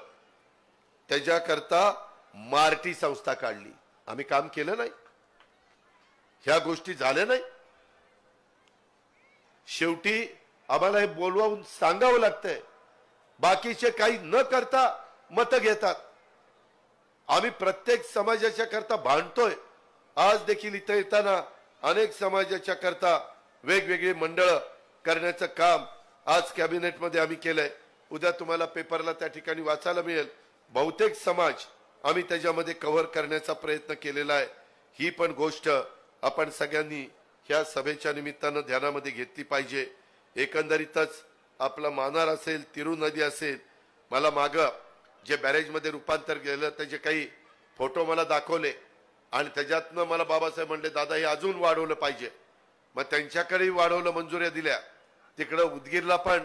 त्याच्याकरता मार्टी संस्था काढली. आम्ही काम केलं नाही, ह्या गोष्टी झाल्या नाही. शेवटी आम्हाला हे बोलवून सांगावं लागतंय. बाकीचे काही न करता मतं घेतात. आम्ही प्रत्येक समाजाच्या करता भांडतोय. आज देखील इथे येताना अनेक समाजाच्या करता वेगवेगळे मंडळ करण्याचं काम आज कॅबिनेटमध्ये आम्ही केलंय. उद्या तुम्हाला पेपरला त्या ठिकाणी वाचायला मिळेल. बहुतेक समाज आम्ही त्याच्यामध्ये कव्हर करण्याचा प्रयत्न केलेला आहे. ही पण गोष्ट आपण सगळ्यांनी ह्या सभेच्या निमित्तानं ध्यानामध्ये घेतली पाहिजे. एकंदरीतच आपला मानार असेल, तिरू नदी असेल, मला मागं जे बॅरेजमध्ये रूपांतर केलं त्याचे काही फोटो मला दाखवले. आणि त्याच्यातनं मला बाबासाहेब म्हणले दादा हे अजून वाढवलं पाहिजे. मग त्यांच्याकडेही वाढवलं, मंजुऱ्या दिल्या. तिकडं उदगीरला पण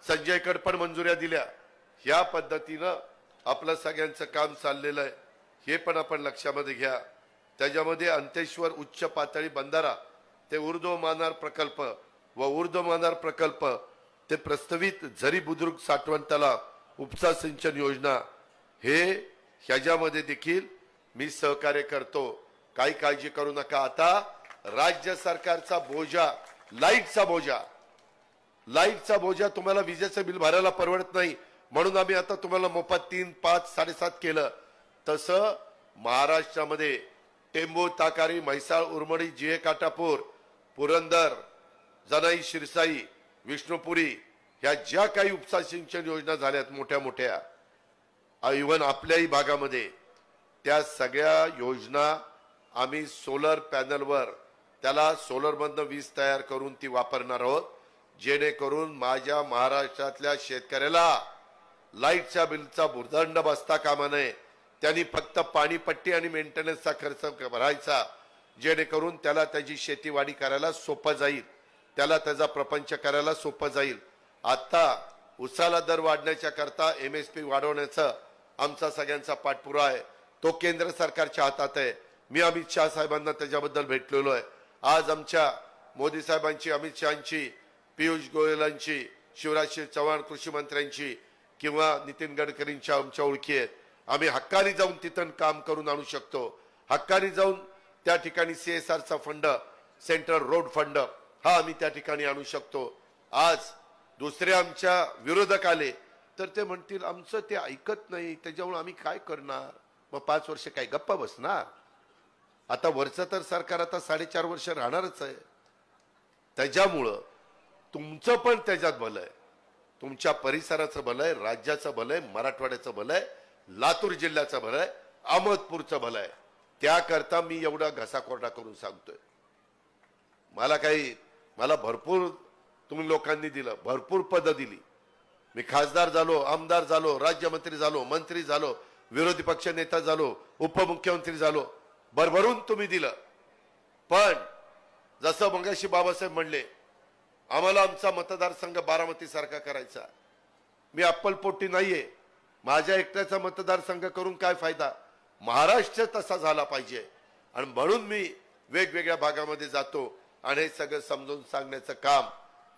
संजयकडे पण मंजुऱ्या दिल्या. ह्या पद्धतीनं आपलं सगळ्यांचं काम चाललेलं आहे. हे पण आपण लक्षामध्ये घ्या. त्याच्यामध्ये अंतेश्वर उच्च पातळी बंधारा ते ऊर्ध्वमानार प्रकल्प व ऊर्ध्वमानार प्रकल्प ते प्रस्तावित झरी बुद्रुक साठवण तलाव उपसा सिंचन योजना हे ह्याच्यामध्ये देखील मी सहकार्य करतो. काही काळजी करू नका. आता राज्य सरकारचा बोजा, लाईटचा बोजा तुम्हाला विजेचं बिल भरायला परवडत नाही म्हणून आम्ही आता तुम्हाला मोफत 3, 5, 7.5 केलं. तसं महाराष्ट्रामध्ये टेंबू, ताकारी, म्हैसाळ, उरमडी, जिहे, काटापूर, पुरंदर, जनाई, शिरसाई, विष्णुपुरी ह्या ज्या काही उपसा सिंचन योजना झाल्यात मोठ्या मोठ्या, इव्हन आपल्याही भागामध्ये, त्या सगळ्या योजना आम्ही सोलर पॅनलवर त्याला सोलरमधनं वीज तयार करून ती वापरणार आहोत. जेणेकरून माझ्या महाराष्ट्रातल्या शेतकऱ्याला लाईटच्या बिलचा भुर्दंड बसता कामा नये. त्यांनी फक्त पाणीपट्टी आणि मेंटेनन्सचा खर्च भरायचा. जेणेकरून त्याला त्याची शेतीवाडी करायला सोपं जाईल, त्याला त्याचा प्रपंच करायला सोपं जाईल. आता उसाला दर वाढण्याच्या करता MSP वाढवण्याचा आमचा सगळ्यांचा पाठपुरा आहे. तो केंद्र सरकारच्या हातात आहे. मी अमित शाह साहेबांना त्याच्याबद्दल भेटलेलो आहे. आज आमच्या मोदी साहेबांची, अमित शहांची, पियुष गोयलांची, शिवराज सिंह चौहान कृषी मंत्र्यांची किंवा नितीन गडकरींच्या आमच्या ओळखी आहेत. आम्ही हक्कानी जाऊन तिथं काम करून आणू शकतो. हक्कानी जाऊन त्या ठिकाणी CSRचा फंड, सेंट्रल रोड फंड हा आम्ही त्या ठिकाणी आणू शकतो. आज दुसरे आमच्या विरोधक आले तर ते म्हणतील आमचं ते ऐकत नाही, त्याच्यामुळे आम्ही काय करणार. मग 5 वर्ष काय गप्पा बसणार. आता वरचं तर सरकार आता 4.5 वर्ष राहणारच आहे. त्याच्यामुळं तुमचं पण त्याच्यात भलं आहे, तुमच्या परिसराचं भलं आहे, राज्याचं भलं आहे, मराठवाड्याचं भलं आहे, लातूर जिल्ह्याचं भलं आहे, अहमदपूरचं भलं आहे. त्याकरता मी एवढा घसाकोरडा करून सांगतोय. मला भरपूर तुम्ही लोकांनी दिलं, भरपूर पदं दिली. मी खासदार झालो, आमदार झालो, राज्यमंत्री झालो, मंत्री झालो, विरोधी पक्ष नेता झालो, उपमुख्यमंत्री झालो, भरभरून तुम्ही दिलं. पण जसं मगाशी बाबासाहेब म्हणले आम्हाला आमचा मतदारसंघ बारामती सारखा करायचा. मी अप्पलपोटी नाहीये. माझ्या एकट्याचा मतदारसंघ करून काय फायदा. महाराष्ट्र तसा झाला पाहिजे आणि म्हणून मी वेगवेगळ्या भागामध्ये जातो आणि हे सगळं समजून सांगण्याचं काम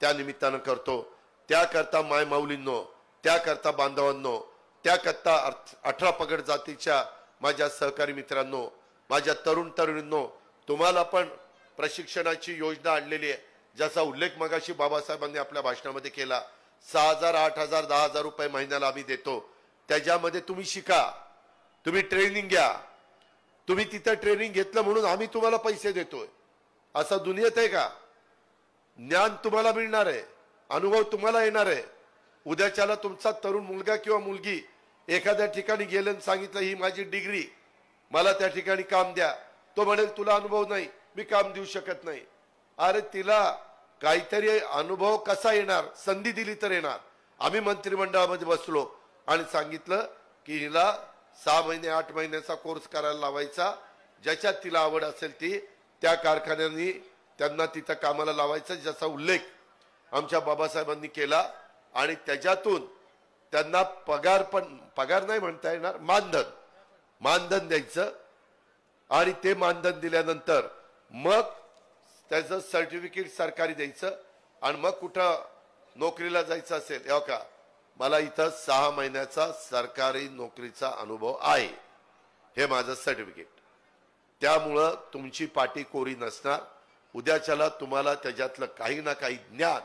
त्या निमित्तानं करतो. त्याकरता माय माऊलींनो, त्याकरता बांधवांनो, त्याकरता 18 पगड जातीच्या माझ्या सहकारी मित्रांनो, माझ्या तरुण तरुणींनो, तुम्हाला पण प्रशिक्षणाची योजना आणलेली आहे. ज्याचा उल्लेख मगाशी बाबासाहेबांनी आपल्या भाषणामध्ये केला. 6,000, 8,000, 10,000 रुपये महिन्याला आम्ही देतो. त्याच्यामध्ये तुम्ही शिका, तुम्ही ट्रेनिंग घ्या. तुम्ही तिथं ट्रेनिंग घेतलं म्हणून आम्ही तुम्हाला पैसे देतोय असं दुनियेत आहे का. ज्ञान तुम्हाला मिळणार आहे, अनुभव तुम्हाला येणार आहे. उद्याच्याला तुमचा तरुण मुलगा किंवा मुलगी एखाद्या ठिकाणी गेलं आणि सांगितलं ही माझी डिग्री, मला त्या ठिकाणी काम द्या, तो म्हणेल तुला अनुभव नाही, मी काम देऊ शकत नाही. अरे तिला काहीतरी अनुभव कसा येणार, संधी दिली तर येणार. आम्ही मंत्रिमंडळामध्ये बसलो आणि सांगितलं की हिला 6 महिने 8 महिन्याचा कोर्स करायला लावायचा. ज्याच्यात तिला आवड असेल ती त्या कारखान्यांनी त्यांना तिथं कामाला लावायचं. ज्याचा उल्लेख आमच्या बाबासाहेबांनी केला आणि त्याच्यातून त्यांना पगार नाही म्हणता येणार, मानधन द्यायचं. आणि ते मानधन दिल्यानंतर मग त्याचं सर्टिफिकेट सरकारी द्यायचं आणि मग कुठं नोकरीला जायचं असेल, हो का मला इथं 6 महिन्याचा सरकारी नोकरीचा अनुभव आहे, हे माझं सर्टिफिकेट. त्यामुळं तुमची पाटी कोरी नसणार. उद्याच्याला तुम्हाला त्याच्यातलं काही ना काही ज्ञान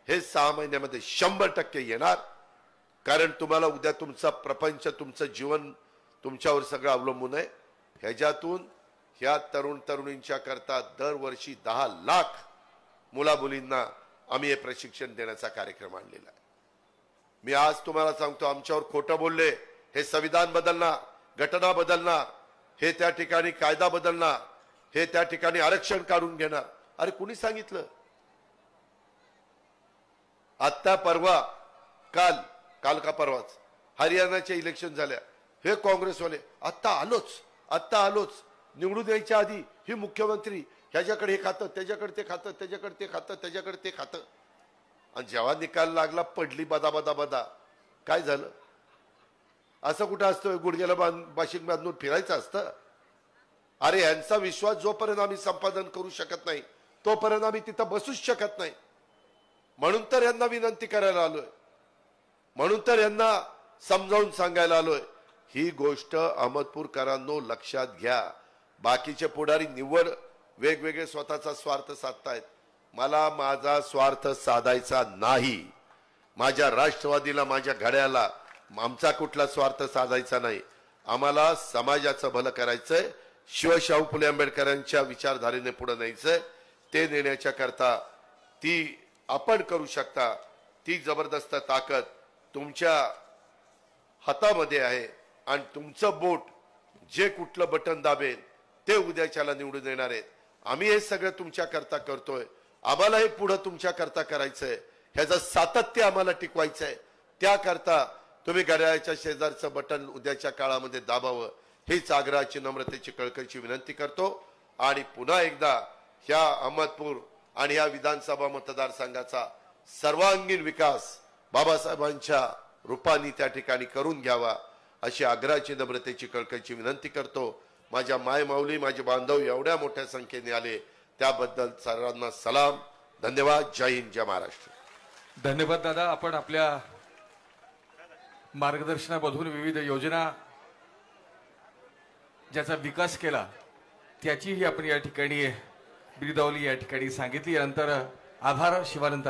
हे 6 महिन्यामध्ये 100% येणार. कारण तुम्हाला उद्या तुमचा प्रपंच, तुमचं जीवन तुमच्यावर सगळं अवलंबून आहे. ह्याच्यातून ह्या तरुण तरुणींच्या करता दरवर्षी 10 लाख मुला मुलींना आम्ही हे प्रशिक्षण देण्याचा कार्यक्रम आणलेला आहे. मी आज तुम्हाला सांगतो आमच्यावर खोटं बोलले हे संविधान बदलणार, घटना बदलणार, हे त्या ठिकाणी कायदा बदलणार, हे त्या ठिकाणी आरक्षण काढून घेणार. अरे कुणी सांगितलं. आता परवा काल का परवाच हरियाणाचे इलेक्शन झाल्या, हे काँग्रेसवाले आत्ता आलोच निवडून यायच्या आधी ही मुख्यमंत्री ह्याच्याकडे हे खातं, त्याच्याकडे ते खातं, त्याच्याकडे ते खातं, त्याच्याकडे ते खातं. आणि जेव्हा निकाल लागला पडली बदा बदा बदा. काय झालं? असं कुठं असतं? गुडघ्याला बाशिंग बांधून फिरायचं असतं? अरे यांचा विश्वास जोपर्यंत आम्ही संपादन करू शकत नाही तोपर्यंत आम्ही तिथं बसूच शकत नाही. म्हणून तर यांना विनंती करायला आलोय, म्हणून तर यांना समजावून सांगायला आलोय. ही गोष्ट अहमदपूरकरांनो लक्षात घ्या. बाकीचे पुढारी निव्वळ वेगवेगळे स्वतःचा स्वार्थ साधतायत. मला माझा स्वार्थ साधायचा नाही. माझ्या राष्ट्रवादीला, माझ्या घड्याला आमचा कुठला स्वार्थ साधायचा नाही. आम्हाला समाजाचं भलं करायचंय, शिवशाहू फुले आंबेडकरांच्या विचारधारेने पुढे न्यायचंय. ते नेण्याच्या करता ती आपण करू शकता. ती जबरदस्त ताकद तुमच्या हातामध्ये आहे. आणि तुमचं बोट जे कुठलं बटन दाबेल ते उद्याच्याला निवडून येणार आहेत. आम्ही हे सगळं तुमच्या करता करतोय. आम्हाला हे पुढे तुमच्या करता करायचंय. ह्याचं सातत्य आम्हाला टिकवायचंय. त्याकरता तुम्ही घड्याळाच्या शेजारचं बटन उद्याच्या काळामध्ये दाबावं हीच आग्रहाची, नम्रतेची, कळकळीची विनंती करतो. आणि पुन्हा एकदा ह्या अहमदपूर आणि ह्या विधानसभा मतदारसंघाचा सर्वांगीण विकास बाबासाहेबांच्या रूपाने त्या ठिकाणी करून घ्यावा अशी आग्रहाची, नम्रतेची, कळकळीची विनंती करतो. माझ्या माय माऊली, माझे बांधव एवढ्या मोठ्या संख्येने आले त्याबद्दल सर्वांना सलाम, धन्यवाद. जय हिंद, जय महाराष्ट्र. धन्यवाद दादा. आपण आपल्या मार्गदर्शनामधून विविध योजना ज्याचा विकास केला त्याचीही आपण या ठिकाणी बिरदावली, या ठिकाणी सांगितली. यानंतर आभार. शिवानंद